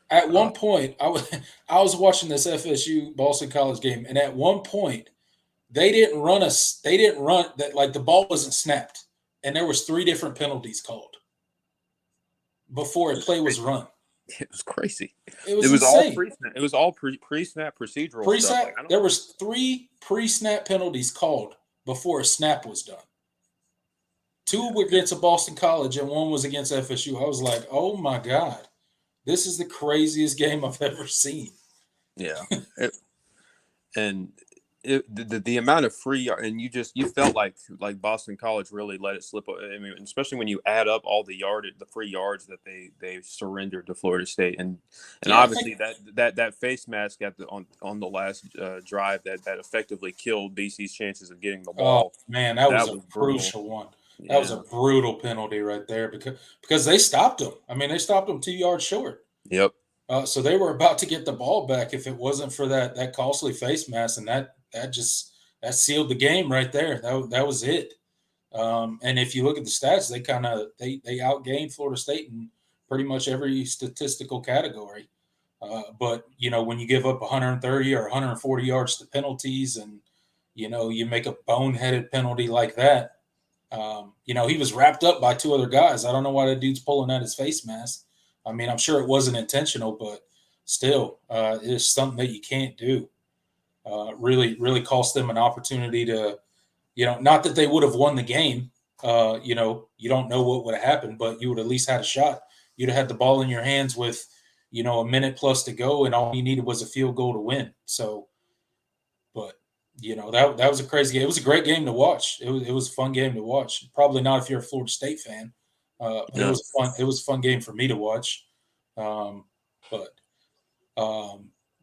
At one point, I was watching this FSU Boston College game, and at one point, they didn't run that, like the ball wasn't snapped, and there was 3 different penalties called before a play was run. It was crazy. It was All insane. pre-snap. It was all pre-snap procedural stuff. Pre-snap, Like I don't. there was 3 pre-snap penalties called before a snap was done. 2 were against a Boston College and 1 was against FSU. I was like, oh my God, this is the craziest game I've ever seen. Yeah. And the amount of free and you felt like Boston College really let it slip. I mean, especially when you add up all the free yards that they surrendered to Florida State, and obviously that face mask on the last drive that effectively killed BC's chances of getting the ball. Oh man, that was a brutal. crucial one. Yeah. That was a brutal penalty right there because they stopped him. I mean, they stopped him 2 yards short. Yep. So they were about to get the ball back if it wasn't for that costly face mask, and that sealed the game right there. That was it. And if you look at the stats, they outgained Florida State in pretty much every statistical category. But when you give up 130 or 140 yards to penalties, and you make a boneheaded penalty like that, he was wrapped up by 2 other guys. I don't know why that dude's pulling out his face mask. I mean, I'm sure it wasn't intentional, but still, it's something that you can't do. Really, really cost them an opportunity to, not that they would have won the game. You don't know what would have happened, but you would at least had a shot. You'd have had the ball in your hands with, a minute plus to go, and all you needed was a field goal to win. So, but that was a crazy game. It was a great game to watch. It was a fun game to watch. Probably not if you're a Florida State fan. But Yeah. It was a fun game for me to watch. But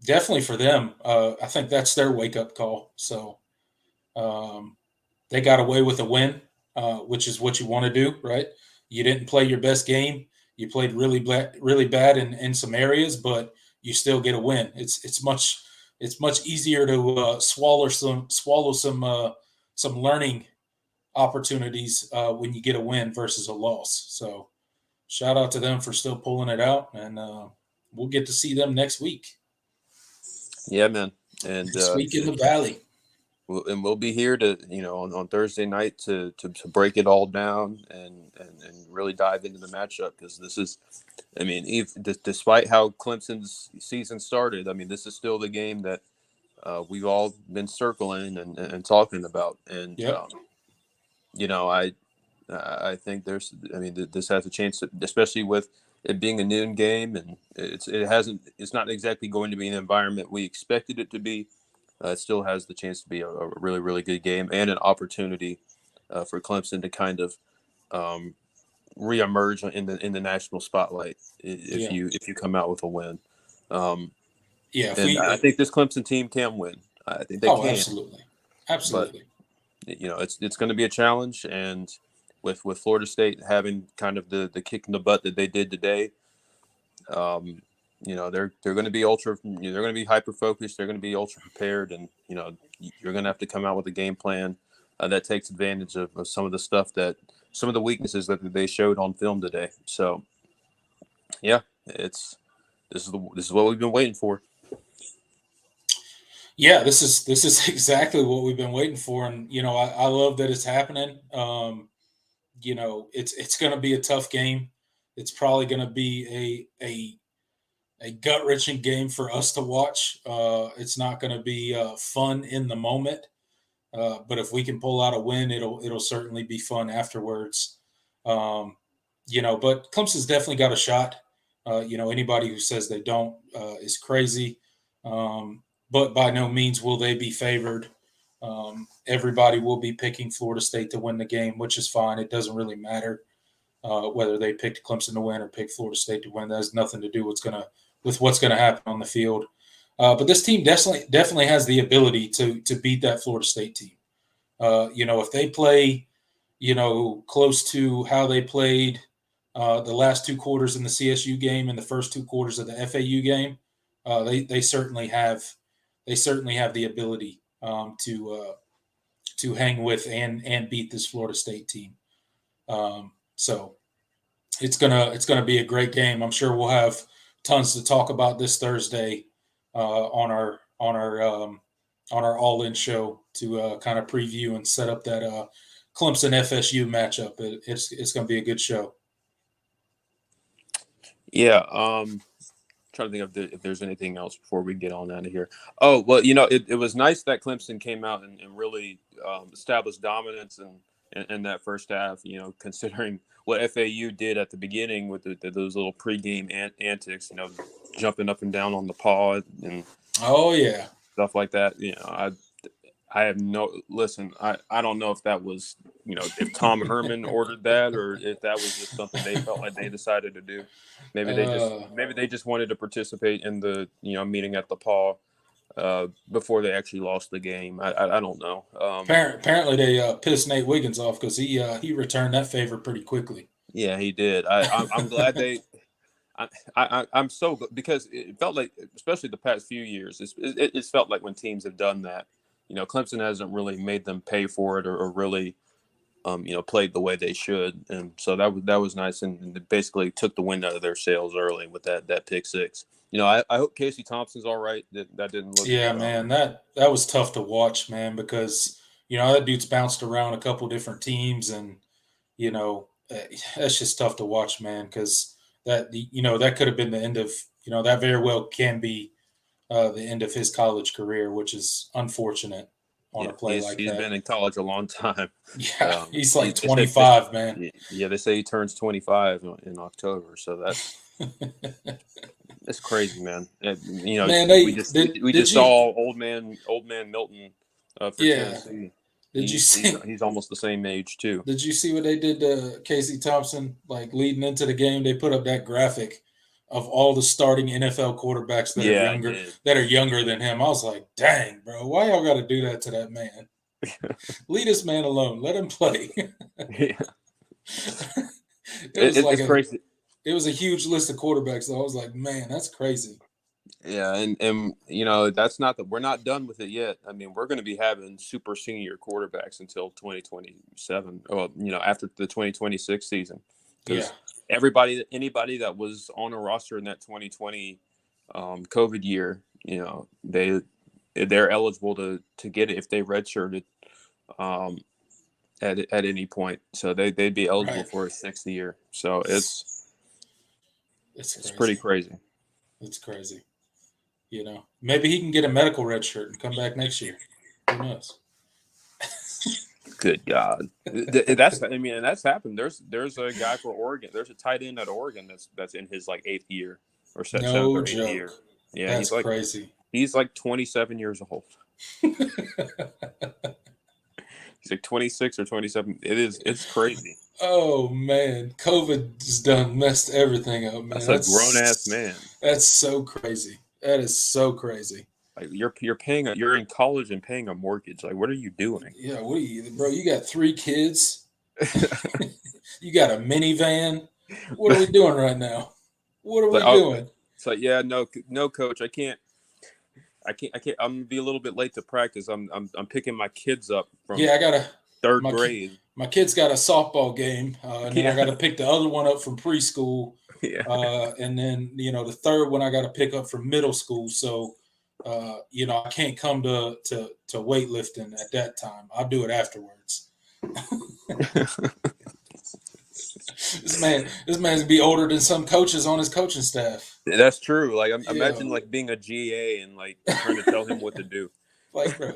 definitely for them, I think that's their wake up call. So they got away with a win, which is what you want to do, right? You didn't play your best game. You played really bad in some areas, but you still get a win. It's much easier to swallow some learning opportunities when you get a win versus a loss. So shout out to them for still pulling it out, and we'll get to see them next week. Yeah, man. And This week in the Valley. We'll be here to on Thursday night to break it all down and really dive into the matchup, because this is, I mean, despite how Clemson's season started, I mean, this is still the game that we've all been circling and talking about. And Yep. I think this has a chance to, especially with it being a noon game, and it's not exactly going to be an environment we expected it to be. It still has the chance to be a really, really good game and an opportunity for Clemson to kind of reemerge in the national spotlight if you come out with a win. I think this Clemson team can win. I think they can. Absolutely. But it's going to be a challenge, and with Florida State having kind of the kick in the butt that they did today, they're going to be they're going to be hyper focused. They're going to be ultra prepared, and you're going to have to come out with a game plan that takes advantage of some of the weaknesses that they showed on film today. So, yeah, this is what we've been waiting for. Yeah, this is exactly what we've been waiting for, and I love that it's happening. It's going to be a tough game. It's probably going to be a gut-wrenching game for us to watch. It's not going to be fun in the moment, but if we can pull out a win, it'll certainly be fun afterwards. But Clemson's definitely got a shot. Anybody who says they don't is crazy. But by no means will they be favored. Everybody will be picking Florida State to win the game, which is fine. It doesn't really matter whether they picked Clemson to win or pick Florida State to win. That has nothing to do with what's going to happen on the field. But this team definitely has the ability to beat that Florida State team. If they play, close to how they played the last 2 quarters in the CSU game and the first 2 quarters of the FAU game, they certainly have the ability to hang with and beat this Florida State team. So it's gonna be a great game. I'm sure we'll have tons to talk about this Thursday on our all-in show to kind of preview and set up that Clemson FSU matchup. It's going to be a good show. Yeah, trying to think if there's anything else before we get on out of here. Oh, well, it was nice that Clemson came out and really established dominance in that first half, considering what FAU did at the beginning with those little pregame antics, jumping up and down on the pod and oh yeah, stuff like that. I have listen, I don't know if that was, if Tom Herman ordered that or if that was just something they felt like they decided to do. Maybe they just wanted to participate in the, meeting at the paw before they actually lost the game. I don't know. Apparently they pissed Nate Wiggins off because he returned that favor pretty quickly. Yeah, he did. I'm glad they. I'm so good because it felt like, especially the past few years, it's felt like when teams have done that, Clemson hasn't really made them pay for it or really, played the way they should, and so that was nice, and it basically took the wind out of their sails early with that pick six. I hope Casey Thompson's all right. That didn't look. Yeah, man, that was tough to watch, man, because that dude's bounced around a couple different teams, and that's just tough to watch, man, because that could have been the end of that very well can be the end of his college career, which is unfortunate on a play like that. He's been in college a long time. Yeah, he's like 25, man. Yeah, they say he turns 25 in October, so that's that's crazy, man. Man, we just saw old man Milton for Tennessee. Did you see? He's almost the same age too. Did you see what they did to Casey Thompson? Like leading into the game, they put up that graphic of all the starting NFL quarterbacks that are younger than him. I was like, dang, bro, why y'all got to do that to that man? Leave this man alone. Let him play. Yeah. It's crazy. It was a huge list of quarterbacks. So I was like, man, that's crazy. Yeah, and that's not we're not done with it yet. I mean, we're going to be having super senior quarterbacks until 2027. Well, after the 2026 season. Yeah. Anybody that was on a roster in that 2020 COVID year, they're eligible to get it if they redshirted at any point. So they'd be eligible for a sixth year. So it's pretty crazy. It's crazy. Maybe he can get a medical red shirt and come back next year. Who knows? Good God, that's happened. There's a guy for Oregon. There's a tight end at Oregon that's in his like 8th year or 7th or 8th year. Yeah, that's crazy. He's like 27 years old. He's like 26 or 27. It's crazy. Oh man, COVID has messed everything up, man. That's a grown ass man. That's so crazy. That is so crazy. Like you're in college and paying a mortgage. Like, what are you doing? Yeah, what are you, bro? You got 3 kids. You got a minivan. What are we doing right now? What are we doing? It's like, yeah, no, coach. I can't. I'm gonna be a little bit late to practice. I'm picking my kids up from third grade. My kid's got a softball game, and then I got to pick the other one up from preschool. Yeah. And then the third one I got to pick up from middle school. So I can't come to weightlifting at that time. I'll do it afterwards. This man's be older than some coaches on his coaching staff. That's true. Like imagine like being a GA and like trying to tell him what to do. Like, bro.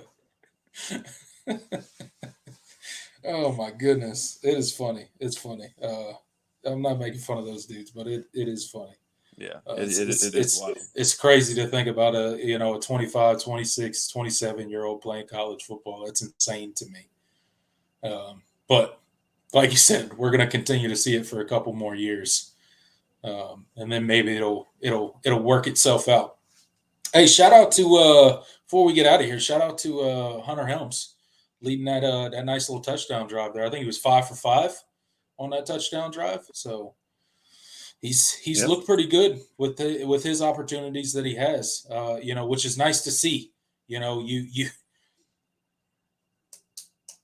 Oh my goodness. It is funny. It's funny. I'm not making fun of those dudes, but it is funny. Yeah. It is wild. It's crazy to think about a 25, 26, 27-year-old playing college football. It's insane to me. But like you said, we're going to continue to see it for a couple more years. And then maybe it'll work itself out. Hey, shout out to before we get out of here, shout out to Hunter Helms leading that nice little touchdown drive there. I think he was 5 for 5 on that touchdown drive. So he's looked pretty good with his opportunities that he has. Which is nice to see.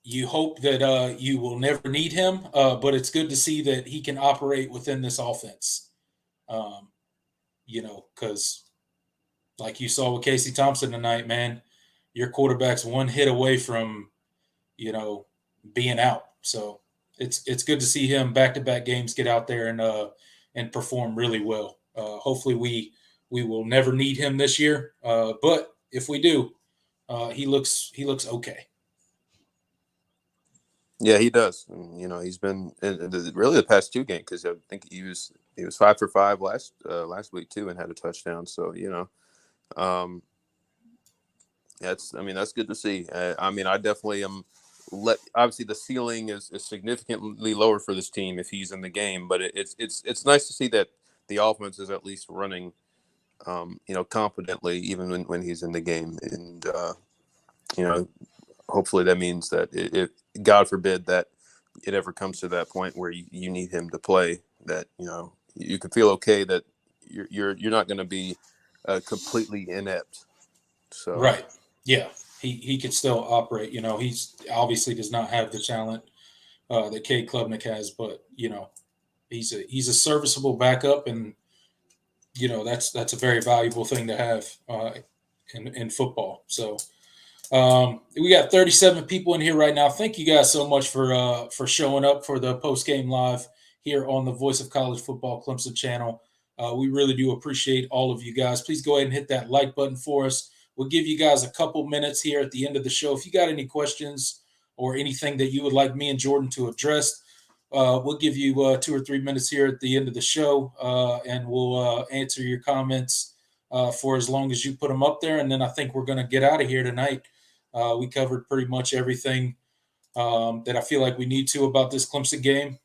You hope that you will never need him, but it's good to see that he can operate within this offense. Because like you saw with Casey Thompson tonight, man, your quarterback's one hit away from, being out. So it's good to see him back-to-back games get out there and perform really well. Hopefully we will never need him this year. But if we do, he looks okay. Yeah, he does. And, he's been in really the past two games because I think he was 5 for 5 last week too and had a touchdown. So that's good to see. I definitely am. Obviously the ceiling is significantly lower for this team if he's in the game, but it's nice to see that the offense is at least running, competently even when he's in the game, and hopefully that means that if God forbid that it ever comes to that point where you need him to play, that you can feel okay that you're not going to be completely inept. So Right. Yeah. He can still operate. He's obviously does not have the talent that Cade Klubnik has, but he's a serviceable backup, and that's a very valuable thing to have in football. So we got 37 people in here right now. Thank you guys so much for showing up for the post game live here on the Voice of College Football Clemson channel. We really do appreciate all of you guys. Please go ahead and hit that like button for us. We'll give you guys a couple minutes here at the end of the show. If you got any questions or anything that you would like me and Jordan to address, we'll give you 2 or 3 minutes here at the end of the show, and we'll answer your comments for as long as you put them up there. And then I think we're going to get out of here tonight. We covered pretty much everything that I feel like we need to about this Clemson game.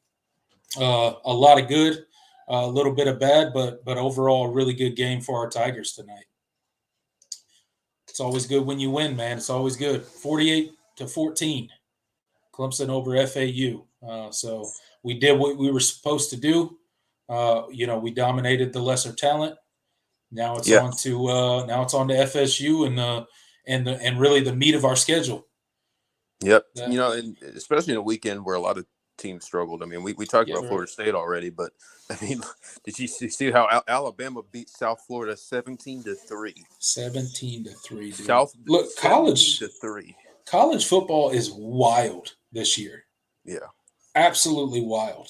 A lot of good, a little bit of bad, but overall a really good game for our Tigers tonight. It's always good when you win, man. It's always good. 48-14, Clemson over FAU. So we did what we were supposed to do. We dominated the lesser talent. Now it's on to FSU and really the meat of our schedule. Yep. And especially in a weekend where a lot of teams struggled. I mean, we talked about Florida State already, but I mean, did you see how Alabama beat South Florida 17-3? 17-3. Look, college football is wild this year. Yeah, absolutely wild.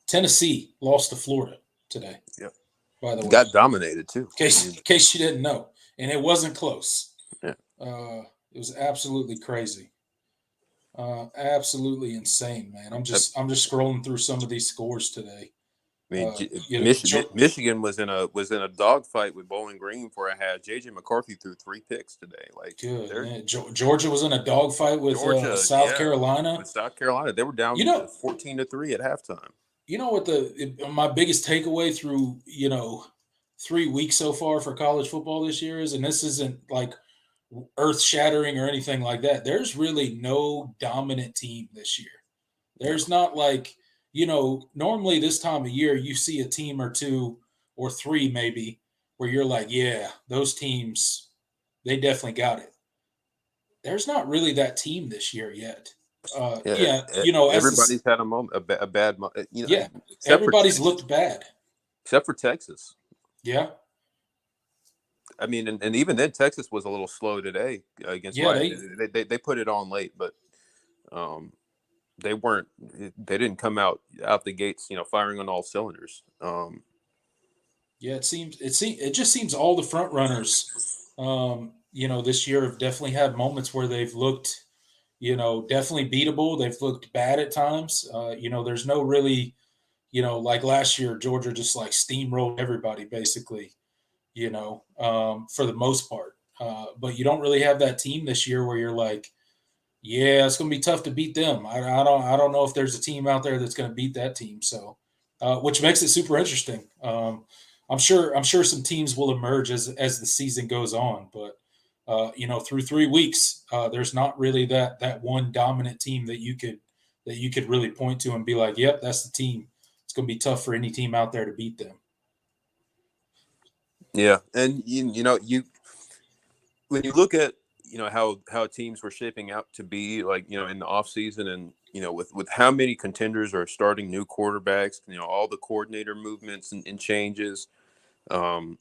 Tennessee lost to Florida today. Yep. By the way, got dominated too. In case you didn't know, and it wasn't close. Yeah. It was absolutely crazy. Absolutely insane, man. I'm just scrolling through some of these scores today. I mean, Michigan was in a dogfight with Bowling Green for a half. JJ McCarthy threw 3 picks today. Good, man. Georgia was in a dogfight with South Carolina. With South Carolina, they were down 14-3 at halftime. You know what my biggest takeaway through 3 weeks so far for college football this year is, and this isn't like earth shattering or anything like that. There's really no dominant team this year. There's not like, normally this time of year you see a team or 2 or 3 maybe where you're like, yeah, those teams, they definitely got it. There's not really that team this year yet. Everybody's had a moment, a bad moment. Everybody's looked bad. Except for Texas. Yeah. I mean, and even then, Texas was a little slow today against. Yeah, they put it on late, but they weren't. They didn't come out the gates, firing on all cylinders. Yeah, it just seems all the front runners, this year have definitely had moments where they've looked, definitely beatable. They've looked bad at times. There's no really, like last year, Georgia just like steamrolled everybody basically. For the most part. But you don't really have that team this year where you're like, yeah, it's going to be tough to beat them. I don't know if there's a team out there that's going to beat that team. So, which makes it super interesting. I'm sure some teams will emerge as the season goes on, but through 3 weeks, there's not really that one dominant team that you could really point to and be like, yep, that's the team. It's going to be tough for any team out there to beat them. Yeah, and when you look at how teams were shaping out to be like in the offseason, and with how many contenders are starting new quarterbacks, all the coordinator movements and changes, in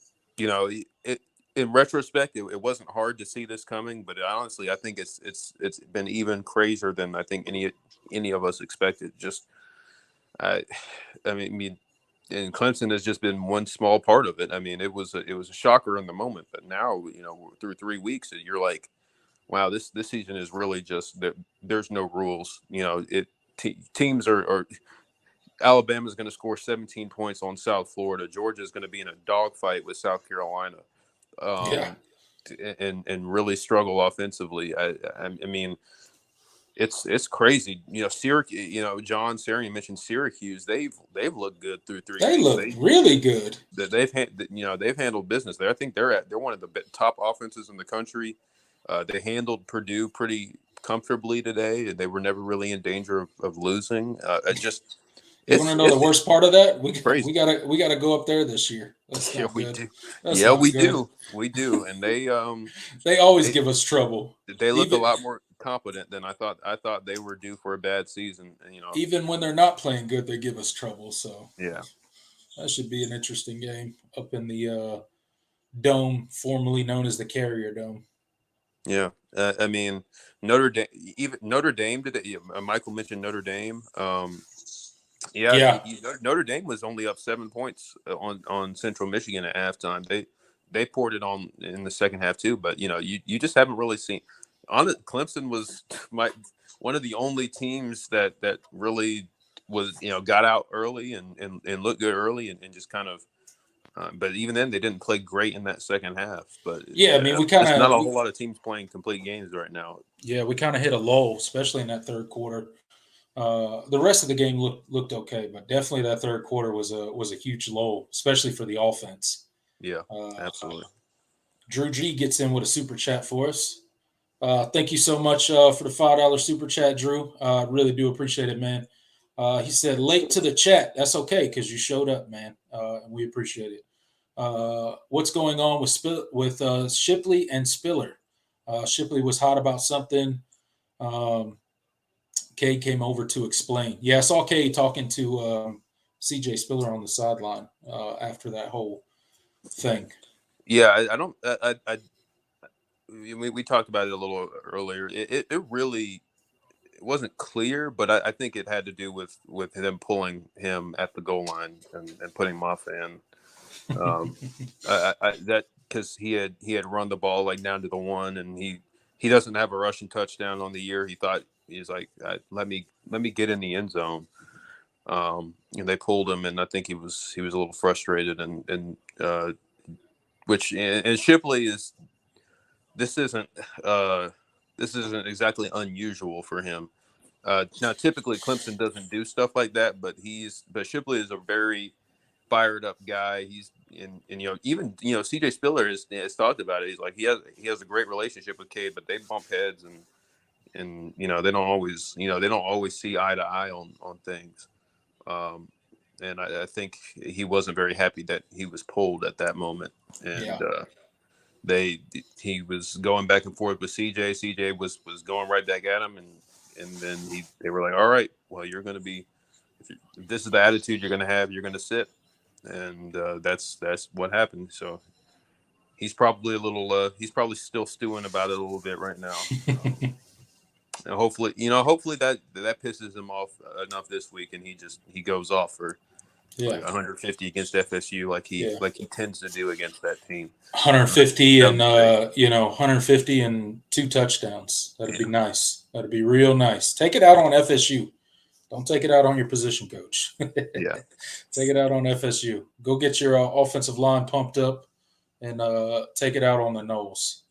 retrospect it wasn't hard to see this coming, but honestly I think it's been even crazier than I think any of us expected. Just I mean and Clemson has just been one small part of it. I mean, it was a shocker in the moment, but now through 3 weeks, you're like, wow, this season is really just that. There's no rules. Teams are Alabama's going to score 17 points on South Florida. Georgia's going to be in a dogfight with South Carolina, Yeah. and really struggle offensively. I mean, it's crazy. Syracuse. John Sarian mentioned Syracuse. They've looked good through three They weeks. look really good. They've handled business there. I think they're one of the top offenses in the country. They handled Purdue pretty comfortably today. They were never really in danger of losing. You want to know the worst part of that? We crazy. gotta go up there this year. That's not we good. do. That's Yeah, not we good. do. We do. And they always give us trouble. they look Even a lot more competent than I thought. I thought they were due for a bad season. even when they're not playing good, they give us trouble. So Yeah. that should be an interesting game up in the dome, formerly known as the Carrier Dome. Yeah. I mean, Notre Dame did it. Michael mentioned Notre Dame. Yeah. Notre Dame was only up 7 points on Central Michigan at halftime. They poured it on in the second half too, but you just haven't really seen. Clemson was one of the only teams that really was got out early and looked good early and just kind of. But even then, they didn't play great in that second half. But yeah, I mean, there's not a whole lot of teams playing complete games right now. Yeah, we kind of hit a lull, especially in that third quarter. The rest of the game looked okay, but definitely that third quarter was a huge lull, especially for the offense. Yeah, absolutely. Drew G gets in with a super chat for us. Thank you so much for the $5 super chat, Drew. I really do appreciate it, man. He said late to the chat. That's okay because you showed up, man, and we appreciate it. What's going on with Shipley and Spiller? Shipley was hot about something. Cade came over to explain. Yeah, I saw Cade talking to CJ Spiller on the sideline after that whole thing. Yeah, I don't. We talked about it a little earlier. It really wasn't clear, but I think it had to do with them pulling him at the goal line and putting him off. And that because he had run the ball like down to the one, and he doesn't have a rushing touchdown on the year. He thought he's like, let me get in the end zone. And they pulled him, and I think he was a little frustrated, and Shipley is. This isn't exactly unusual for him. Now, typically Clemson doesn't do stuff like that, but Shipley is a very fired up guy. He's even CJ Spiller has talked about it. He's like he has a great relationship with Cade, but they bump heads and they don't always see eye to eye on things. And I think he wasn't very happy that he was pulled at that moment, and he was going back and forth with CJ. CJ was going right back at him, and then they were like, all right, well, you're going to be, if this is the attitude you're going to have, you're going to sit. And that's what happened. So he's probably he's probably still stewing about it a little bit right now. And hopefully that pisses him off enough this week, and he goes off for like 150 against FSU, like he tends to do against that team. 150 and 150 and 2 touchdowns. That'd be nice. That'd be real nice. Take it out on FSU. Don't take it out on your position coach. Yeah. Take it out on FSU. Go get your offensive line pumped up and take it out on the Noles.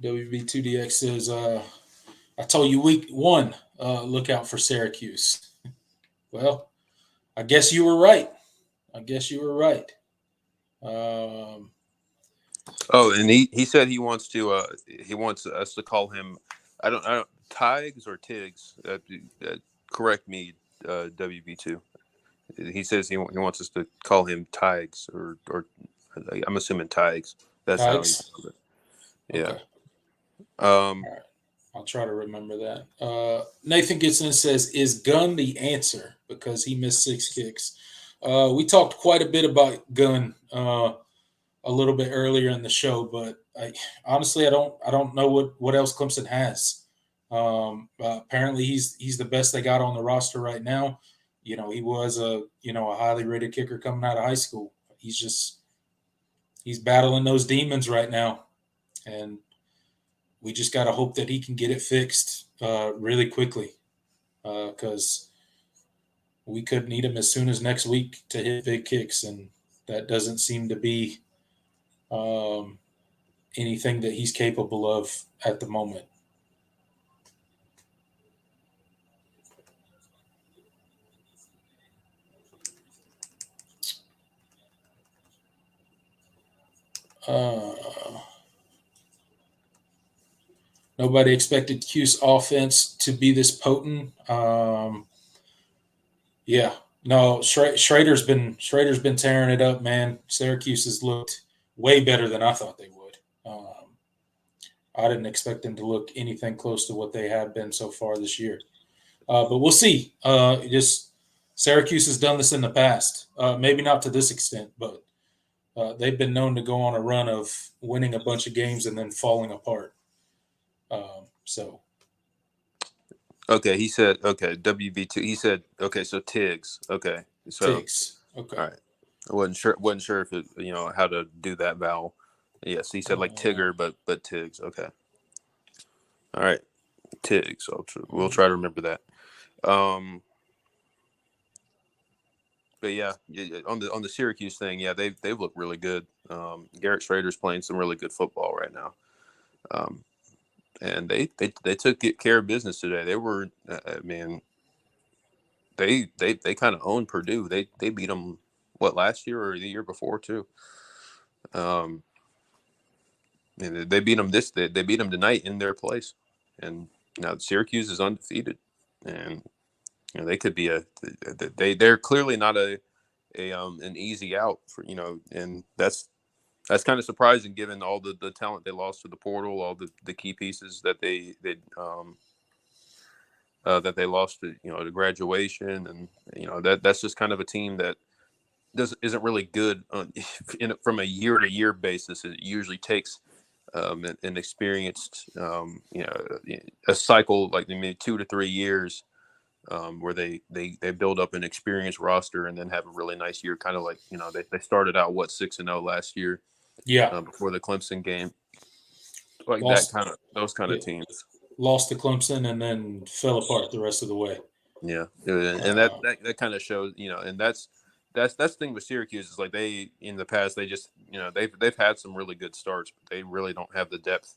WB2DX says, I told you week 1, look out for Syracuse. Well, I guess you were right. And he said he wants us to call him, I don't Tiggs or Tiggs. Correct me, WB2. He says he wants us to call him Tiggs or I'm assuming Tiggs. That's Tiggs? How he spelled it. Yeah. Okay. All right. I'll try to remember that. Nathan Gibson says, is Gunn the answer? Because he missed 6 kicks. We talked quite a bit about Gunn a little bit earlier in the show, but honestly, I don't know what else Clemson has. Apparently, he's the best they got on the roster right now. He was a highly rated kicker coming out of high school. He's battling those demons right now, and we just got to hope that he can get it fixed really quickly, because we could need him as soon as next week to hit big kicks, and that doesn't seem to be anything that he's capable of at the moment. Nobody expected Q's offense to be this potent. Yeah, no, Schrader's been tearing it up, man. Syracuse has looked way better than I thought they would. I didn't expect them to look anything close to what they have been so far this year. But we'll see. Syracuse has done this in the past. Maybe not to this extent, but they've been known to go on a run of winning a bunch of games and then falling apart. Okay, he said, okay, WB2. He said, okay, so Tiggs. Okay. So Tiggs. Okay. All right. I wasn't sure if it, how to do that vowel. Yes, he said like Tigger, but Tiggs. Okay. All right. Tiggs. We'll try to remember that. But yeah, on the Syracuse thing, yeah, they've looked really good. Garrett Schrader's playing some really good football right now. And they took care of business today. They were, they kind of owned Purdue. They beat them last year or the year before too. And they beat them they beat them tonight in their place, and now Syracuse is undefeated, and they could be they're clearly not an easy out for and that's kind of surprising given all the talent they lost to the portal, all the key pieces that they lost to graduation, and that's just kind of a team that isn't really good from a year to year basis. It usually takes an experienced a cycle like maybe 2 to 3 years where they build up an experienced roster and then have a really nice year, kind of like they started out 6-0 last year. Yeah, before the Clemson game, like those kind of teams. Lost to Clemson and then fell apart the rest of the way. Yeah, and that kind of shows, and that's the thing with Syracuse is like they in the past they just they've had some really good starts, but they really don't have the depth.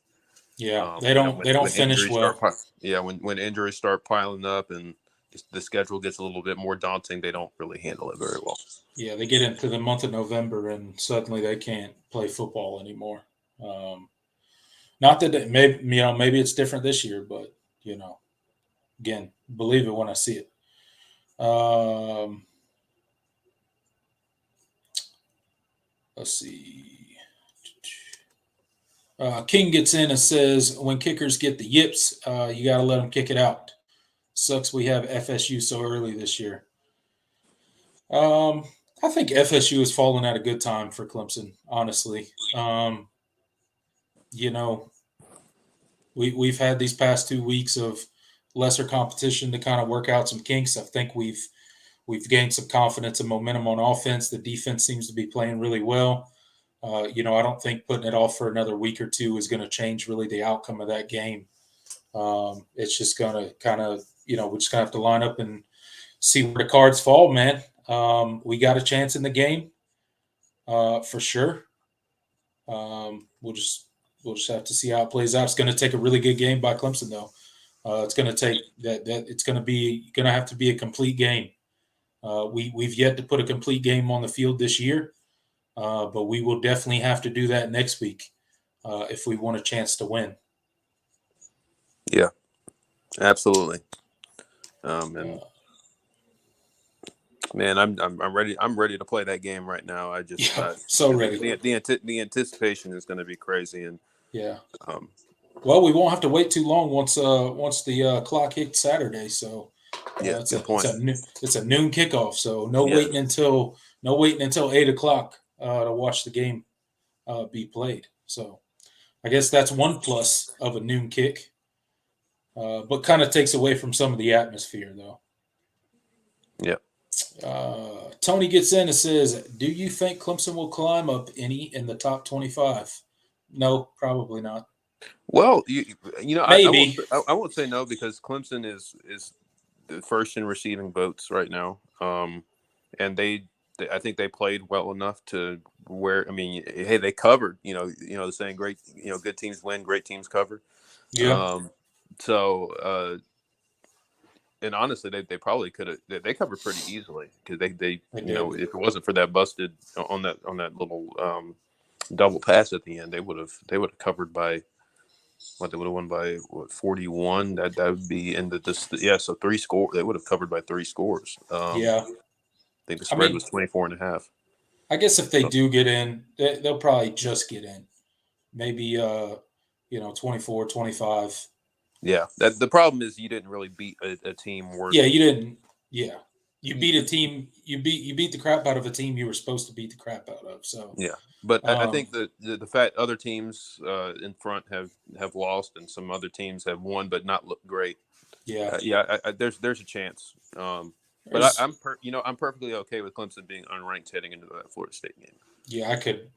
Yeah, they don't finish well. When injuries start piling up and the schedule gets a little bit more daunting, they don't really handle it very well. Yeah, they get into the month of November and suddenly they can't play football anymore. Not that maybe it's different this year, but again, believe it when I see it. Let's see. King gets in and says, when kickers get the yips, you got to let them kick it out. Sucks we have FSU so early this year. I think FSU has fallen at a good time for Clemson, honestly. We've had these past 2 weeks of lesser competition to kind of work out some kinks. I think we've gained some confidence and momentum on offense. The defense seems to be playing really well. I don't think putting it off for another week or two is going to change really the outcome of that game. It's just going to kind of, we're just going to have to line up and see where the cards fall, man. We got a chance in the game, for sure. We'll just have to see how it plays out. It's going to take a really good game by Clemson, though. It's going to take that. It's going to have to be a complete game. We've yet to put a complete game on the field this year, but we will definitely have to do that next week if we want a chance to win. Yeah, absolutely. Man, I'm ready. I'm ready to play that game right now. I just so ready. The anticipation is going to be crazy, and yeah. Well, we won't have to wait too long once the clock hits Saturday. So yeah, it's a noon kickoff. So no waiting until 8:00 to watch the game. be played. So I guess that's one plus of a noon kick, but kind of takes away from some of the atmosphere, though. Yeah. Tony gets in and says, "Do you think Clemson will climb up any in the top 25?" No, probably not. Well, Maybe. I won't say no because Clemson is the first in receiving votes right now. And I think they played well enough to where, I mean, hey, they covered. The saying, great, good teams win, great teams cover. Yeah, Um, so and honestly, they probably could have. They covered pretty easily because they they did. if it wasn't for that busted on that little double pass at the end, they would have covered by. What, they would have won by 41. That would be in so 3 score. They would have covered by 3 scores. Yeah. I think the I spread mean, was 24.5. I guess if they So, do get in, they'll probably just get in. Maybe 24, 25. yeah, the problem is you didn't really beat a team worth. Yeah, you didn't. Yeah, you beat a team. You beat the crap out of a team you were supposed to beat the crap out of. So Yeah, but I um, think the fact other teams in front have lost and some other teams have won but not looked great. yeah, There's a chance. But there's I'm perfectly okay with Clemson being unranked heading into that Florida State game. yeah.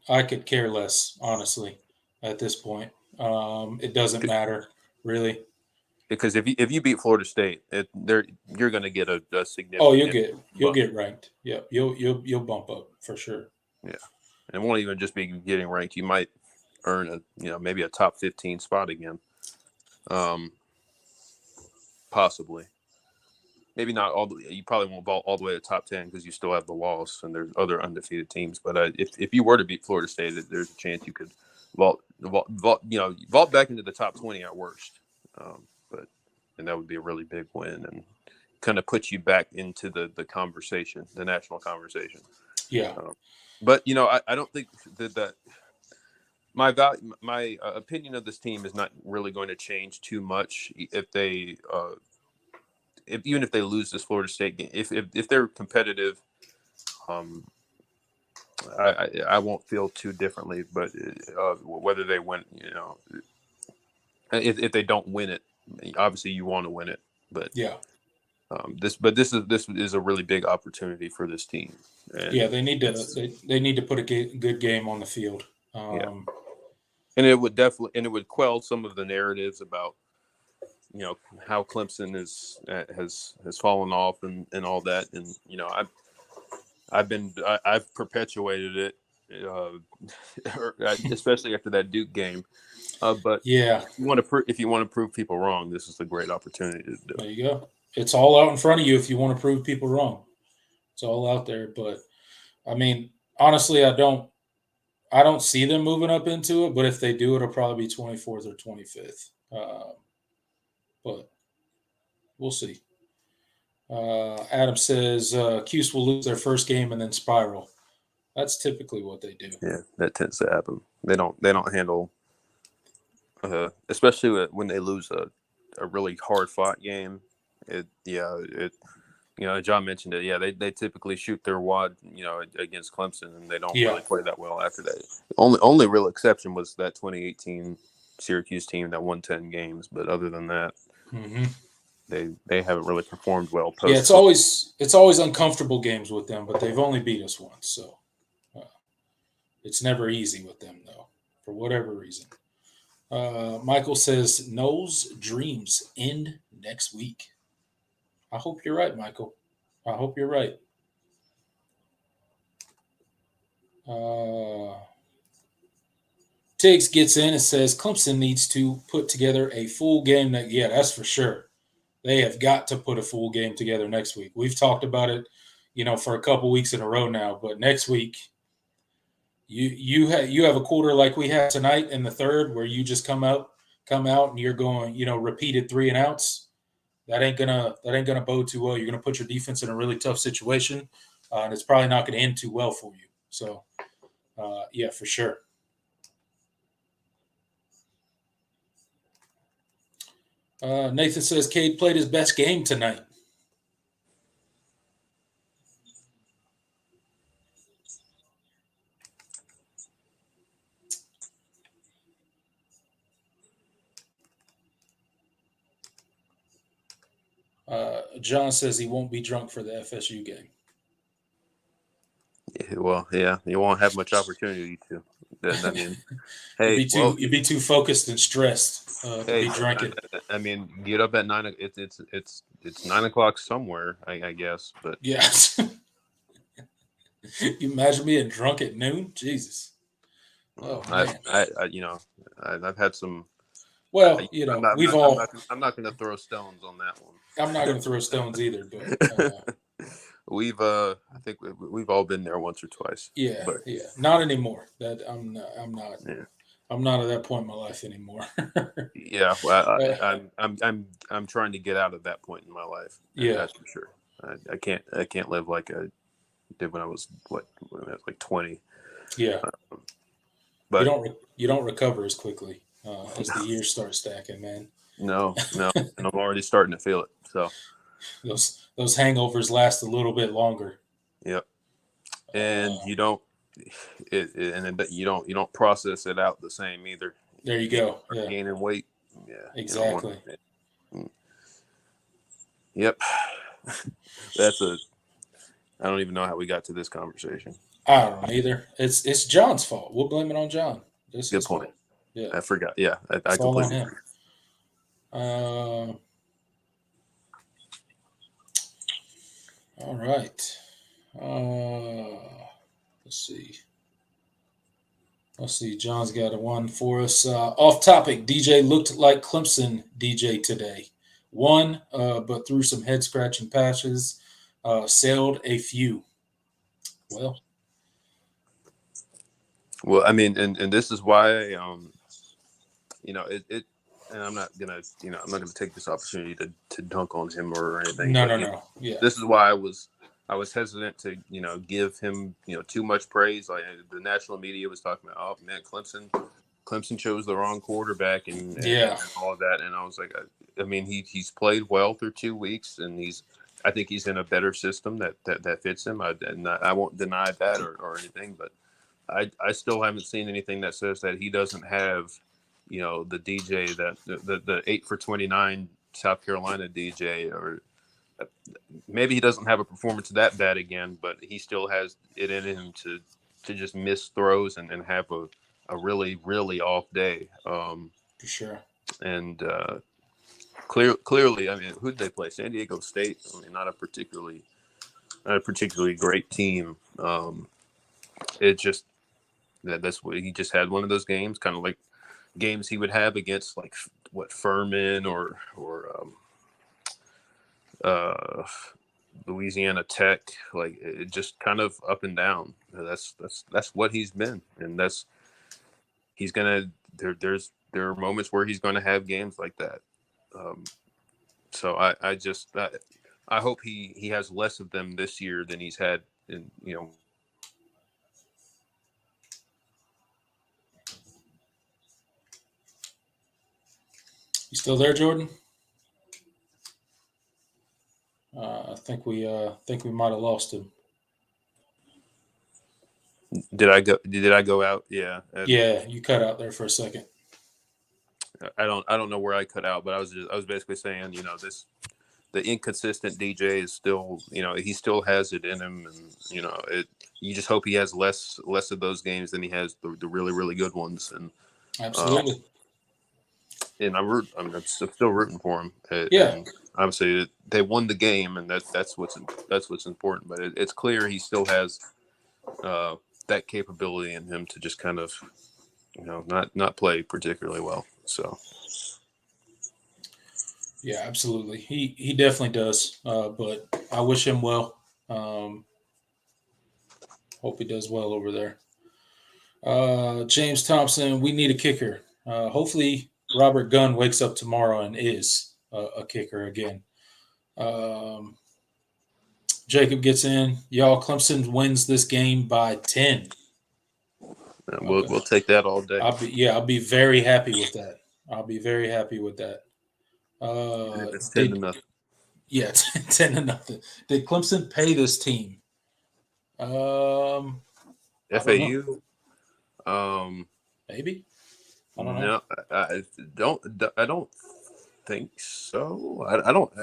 I could care less honestly at this point. It doesn't matter really. Because if you beat Florida State, you're going to get a Oh, you'll significant get you'll bump. get ranked. Yeah, you'll bump up for sure. Yeah, and it won't even just be getting ranked. You might earn maybe a top 15 spot again, possibly. Maybe not all. You probably won't vault all the way to top 10 because you still have the loss and there's other undefeated teams. But if you were to beat Florida State, there's a chance you could vault back into the top 20 at worst. And that would be a really big win and kind of put you back into the conversation, the national conversation. Yeah, But I don't think that my opinion of this team is not really going to change too much if they even if they lose this Florida State game. If they're competitive, I won't feel too differently. But whether they win, if they don't win it, obviously you want to win it. But yeah, this is a really big opportunity for this team. And yeah. They need to put a good game on the field. Yeah, and it would quell some of the narratives about how Clemson has fallen off and all that. And I've perpetuated it, especially after that Duke game. But Yeah, if you want to prove people wrong, this is a great opportunity to do it. there you go. It's all out in front of you if you want to prove people wrong. It's all out there. But I mean, honestly, I don't see them moving up into it. But if they do, it'll probably be 24th or 25th. But we'll see. Adam says Cuse will lose their first game and then spiral. That's typically what they do. Yeah, that tends to happen. They don't handle, especially when they lose a really hard fought game. John mentioned it. Yeah, they typically shoot their wad, against Clemson, and they don't really play that well after that. Only real exception was that 2018 Syracuse team that won 10 games, but other than that, they haven't really performed well. Yeah, it's always uncomfortable games with them, but they've only beat us once, so it's never easy with them though, for whatever reason. Michael says Noel's dreams end next week. I hope you're right, Michael. I hope you're right. Tiggs gets in and says Clemson needs to put together a full game. Yeah, that's for sure. They have got to put a full game together next week. We've talked about it, for a couple weeks in a row now. But next week, you have a quarter like we had tonight in the third, where you just come out and you're going, repeated 3 and outs. That ain't gonna bode too well. You're gonna put your defense in a really tough situation, and it's probably not going to end too well for you. So, yeah, for sure. Nathan says Cade played his best game tonight. John says he won't be drunk for the FSU game. Yeah, well, yeah, you won't have much opportunity to. I mean, hey, You'd be too focused and stressed to hey, be drinking. I mean, get up at 9. It's 9 o'clock somewhere, I guess. But Yeah. You imagine being drunk at noon? Jesus. Oh man. I've had some. Well, you know, we've all. I'm not going to throw stones on that one. I'm not going to throw stones either, but I think we've all been there once or twice. yeah, But yeah, not anymore. That I'm not. yeah, I'm not at that point in my life anymore. yeah. Well, Uh, I'm trying to get out of that point in my life. yeah, That's for sure. I can't live like I did when I was like 20. yeah. But You don't recover as quickly as the years start stacking, man. no, and I'm already starting to feel it. So Those hangovers last a little bit longer. yep. And you don't you don't process it out the same either. There you go. Yeah, Gaining weight. Yeah, exactly. Yep. I don't even know how we got to this conversation. I don't know either. It's John's fault. We'll blame it on John. It's Good his point. fault. Yeah, I forgot. Yeah, I it's all on completely him. All right. Let's see. Let's see. John's got a one for us. Off topic. DJ looked like Clemson DJ today. Won, but through some head scratching passes. Sailed a few. Well, I mean, and this is why, it and I'm not gonna take this opportunity to dunk on him or anything. no. Yeah. This is why I was hesitant to, give him, too much praise. Like the national media was talking about, oh man, Clemson chose the wrong quarterback and all of that. And I was like, I mean, he's played well through 2 weeks, and I think he's in a better system that fits him. I won't deny that or anything, but I still haven't seen anything that says that he doesn't have, the DJ that the 8 for 29 South Carolina DJ, or maybe he doesn't have a performance that bad again, but he still has it in him to just miss throws and have a really, really off day. For sure. And clearly, I mean, who did they play? San Diego State. I mean, not a particularly great team. It just that's what he just had one of those games, kind of like games he would have against like Furman or Louisiana Tech. Like it just kind of up and down. That's what he's been, and he's gonna. There are moments where he's gonna have games like that. So I hope he has less of them this year than he's had in. You still there, Jordan? I think we might have lost him. Did I go out? Yeah. Yeah, you cut out there for a second. I don't know where I cut out, but I was basically saying, the inconsistent DJ is still, he still has it in him, and you just hope he has less of those games than he has the really, really good ones. And absolutely. And I'm still rooting for him. Yeah. And obviously they won the game, and that's what's important. But it's clear he still has that capability in him to just kind of, not play particularly well. So. Yeah, absolutely. He definitely does. But I wish him well. Hope he does well over there. James Thompson, we need a kicker. Hopefully Robert Gunn wakes up tomorrow and is a kicker again. Jacob gets in. Y'all, Clemson wins this game by 10. We'll take that all day. I'll be very happy with that. It's 10-0. Yeah, 10-0. Did Clemson pay this team? FAU. Maybe. I don't know. No, I don't think so.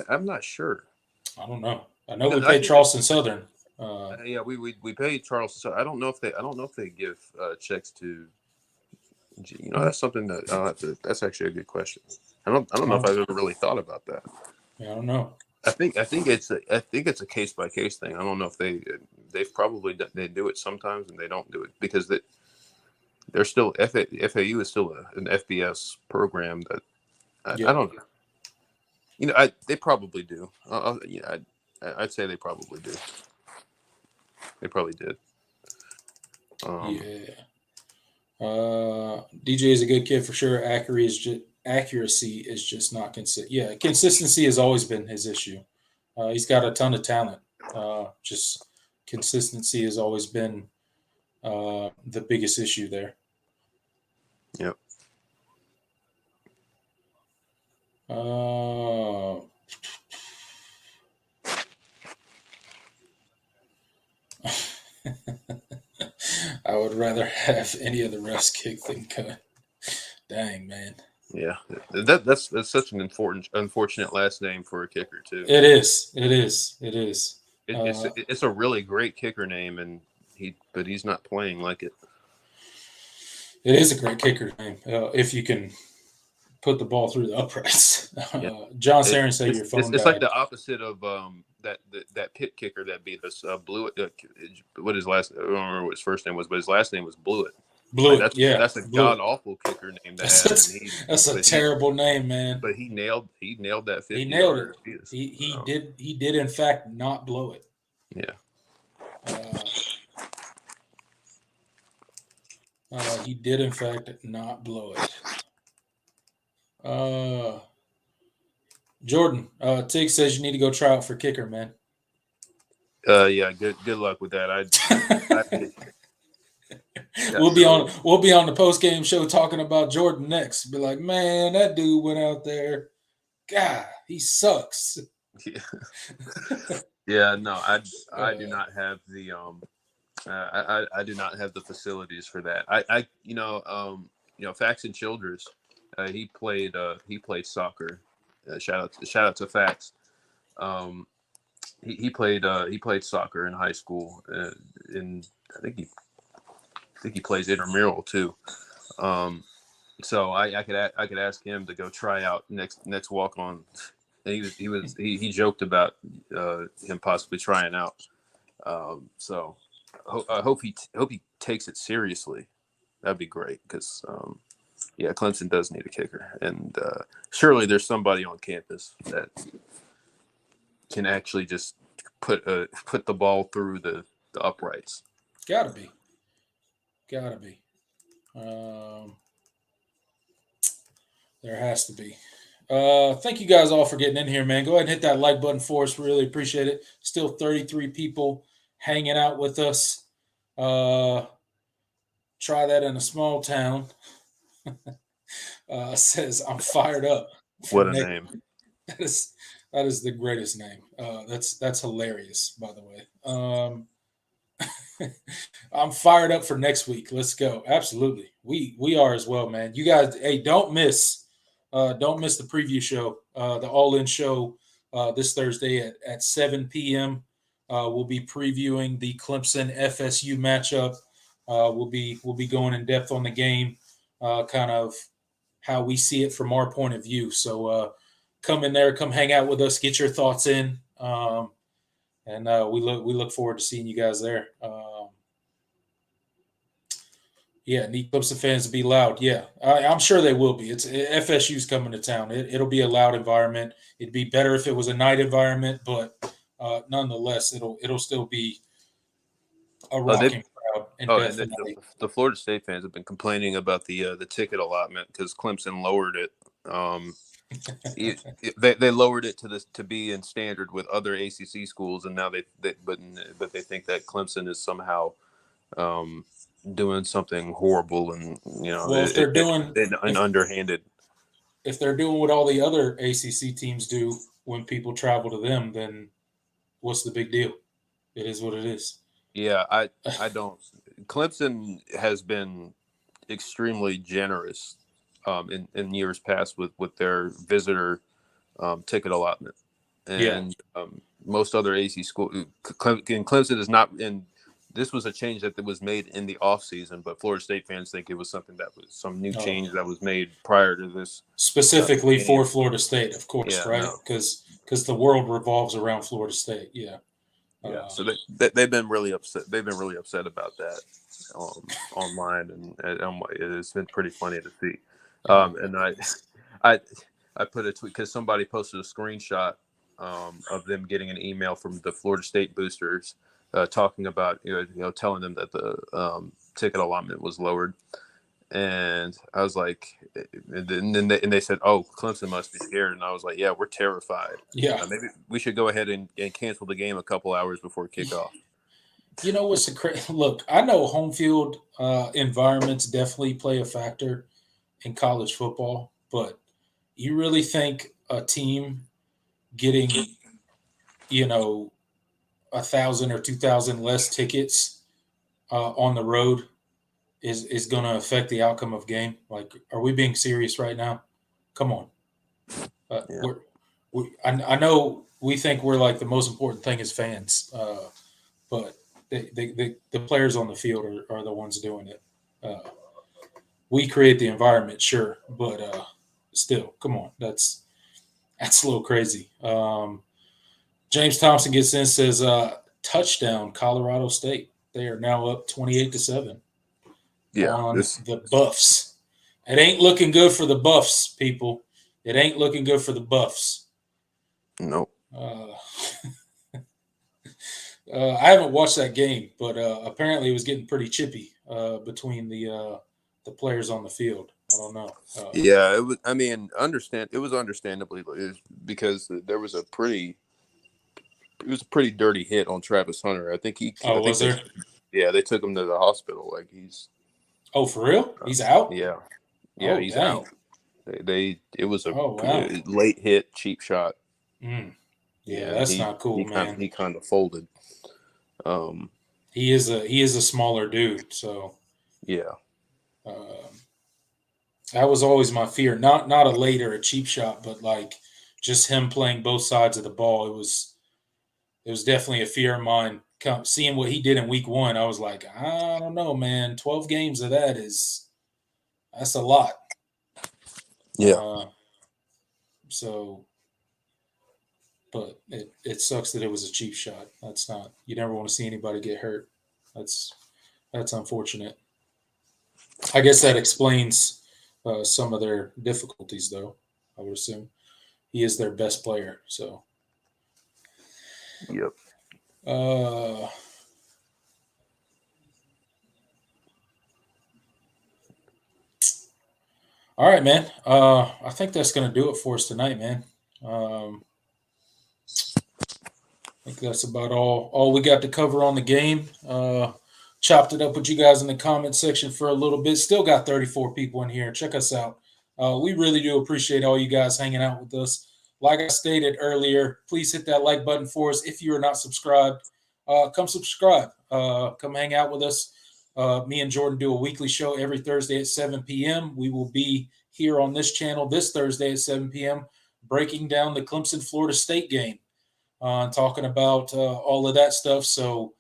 I'm not sure. I don't know. I know No, we I paid think Charleston Southern. yeah, we paid Charles. So I don't know if they give checks to. That's something that I'll have to. That's actually a good question. I don't know if I've ever really thought about that. Yeah, I don't know. I think it's a case by case thing. I don't know if they've probably they do it sometimes and they don't do it because they're still FAU is still an FBS program that I don't know. They probably do. I'd say they probably do. They probably did. Yeah. DJ is a good kid for sure. Accuracy is just not consistent. Yeah, consistency has always been his issue. He's got a ton of talent. Just consistency has always been the biggest issue there. Yep. I would rather have any of the refs kick than cut. Dang, man. Yeah, that's such an unfortunate last name for a kicker too. It is. It is. It is. It's a really great kicker name, and he's not playing like it. It is a great kicker name if you can put the ball through the uprights. Yeah. John Sarin said your phone it's died. like the opposite of that pit kicker that beat us. Blewett. What his last? I don't remember what his first name was, but his last name was Blewett. Blewett. That's a god awful kicker name to have. That's a terrible name, man. But he nailed that 50. He nailed it. He did in fact not blow it. Yeah. He did in fact not blow it. Jordan, Tig says you need to go try out for kicker, man. Yeah. Good luck with that. We'll be on the post game show talking about Jordan next. Be like, man, that dude went out there. God, he sucks. Yeah. Yeah. No, I do not have the I do not have the facilities for that. Fax and Childress, he played soccer. Shout out to Fax. He played soccer in high school, and I think he plays intramural too. So I could ask him to go try out next walk on. He joked about him possibly trying out. So I hope he takes it seriously. That'd be great because Clemson does need a kicker, and surely there's somebody on campus that can actually just put the ball through the uprights. Gotta be. There has to be. Thank you guys all for getting in here, man. Go ahead and hit that like button for us. We really appreciate it. Still 33 people hanging out with us. Try that in a small town. Says I'm fired up. What a name! That is the greatest name. That's hilarious, by the way. I'm fired up for next week. Let's go. Absolutely. We are as well, man. You guys, hey, don't miss the preview show, the All-In show this Thursday at 7 p.m. We'll be previewing the Clemson FSU matchup. We'll be going in depth on the game, kind of how we see it from our point of view. So come in there, come hang out with us, get your thoughts in, and we look forward to seeing you guys there. Need Clemson fans to be loud. Yeah, I'm sure they will be. It's FSU's coming to town. It'll be a loud environment. It'd be better if it was a night environment, but nonetheless, it'll still be a rocking crowd. And the Florida State fans have been complaining about the ticket allotment because Clemson lowered it. They lowered it to be in standard with other ACC schools, and now but they think that Clemson is somehow doing something horrible, and if they're doing underhanded. If they're doing what all the other ACC teams do when people travel to them, then what's the big deal? It is what it is. Yeah, I don't. Clemson has been extremely generous in years past with their visitor ticket allotment, and most other AC school. Clemson is not in. This was a change that was made in the off season, but Florida State fans think it was something that was some new change that was made prior to this. Specifically for Florida State, of course, Yeah, right? Because the world revolves around Florida State. Yeah. Yeah. So they've been really upset. They've been really upset about that online, and it's been pretty funny to see. And I put a tweet because somebody posted a screenshot of them getting an email from the Florida State boosters talking about telling them that the ticket allotment was lowered, and I was like, and then they said, "Oh, Clemson must be scared," and I was like, "Yeah, we're terrified. Yeah, maybe we should go ahead and cancel the game a couple hours before kickoff." You know what's look? I know home field environments definitely play a factor in college football, but you really think a team getting 1,000 or 2,000 less tickets on the road is going to affect the outcome of game? Like, are we being serious right now? Come on. Yeah. I know we think we're like the most important thing as fans, but the players on the field are the ones doing it. We create the environment, sure, but still, come on, that's a little crazy. James Thompson gets in, says touchdown Colorado State. They are now up 28-7 on the Buffs. It ain't looking good for the Buffs, people. It ain't looking good for the Buffs. Nope. I haven't watched that game, but apparently it was getting pretty chippy between the players on the field. I don't know. Yeah, it was. I mean, it was understandably because there was a pretty dirty hit on Travis Hunter. I think was there? Yeah, they took him to the hospital. Like he's. Oh, for real? He's out? Yeah, he's dang. out. It was a wow. late hit, cheap shot. Yeah, that's not cool, man. He kind of folded. He is a smaller dude, so yeah. That was always my fear. Not a late or a cheap shot, but like just him playing both sides of the ball. It was definitely a fear of mine. Seeing what he did in week 1, I was like, I don't know, man. 12 games of that's a lot. Yeah. But it sucks that it was a cheap shot. That's not. You never want to see anybody get hurt. That's unfortunate. I guess that explains some of their difficulties, though. I would assume he is their best player. So. Yep. All right, man. I think that's going to do it for us tonight, man. I think that's about all we got to cover on the game. Chopped it up with you guys in the comment section for a little bit. Still got 34 people in here. Check us out. We really do appreciate all you guys hanging out with us. Like I stated earlier, please hit that like button for us. If you are not subscribed, come subscribe. Come hang out with us. Me and Jordan do a weekly show every Thursday at 7 p.m. We will be here on this channel this Thursday at 7 p.m. breaking down the Clemson-Florida State game and talking about all of that stuff. So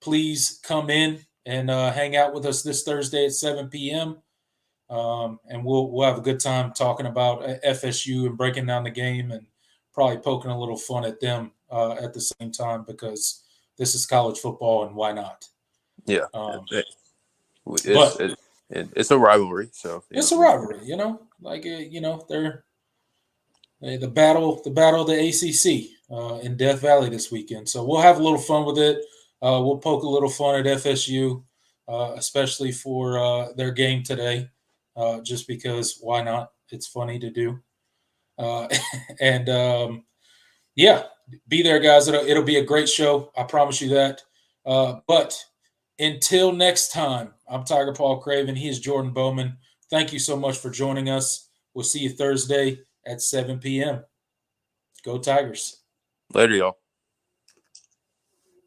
please come in and hang out with us this Thursday at 7 p.m. And we'll have a good time talking about FSU and breaking down the game and probably poking a little fun at them at the same time because this is college football and why not? Yeah, it's a rivalry. So it's a rivalry, like they're the battle of the ACC in Death Valley this weekend. So we'll have a little fun with it. We'll poke a little fun at FSU, especially for their game today, just because why not? It's funny to do, and yeah, be there, guys. It'll be a great show. I promise you that. But until next time, I'm Tiger Paul Craven. He is Jordan Bowman. Thank you so much for joining us. We'll see you Thursday at 7 p.m. Go Tigers. Later, y'all.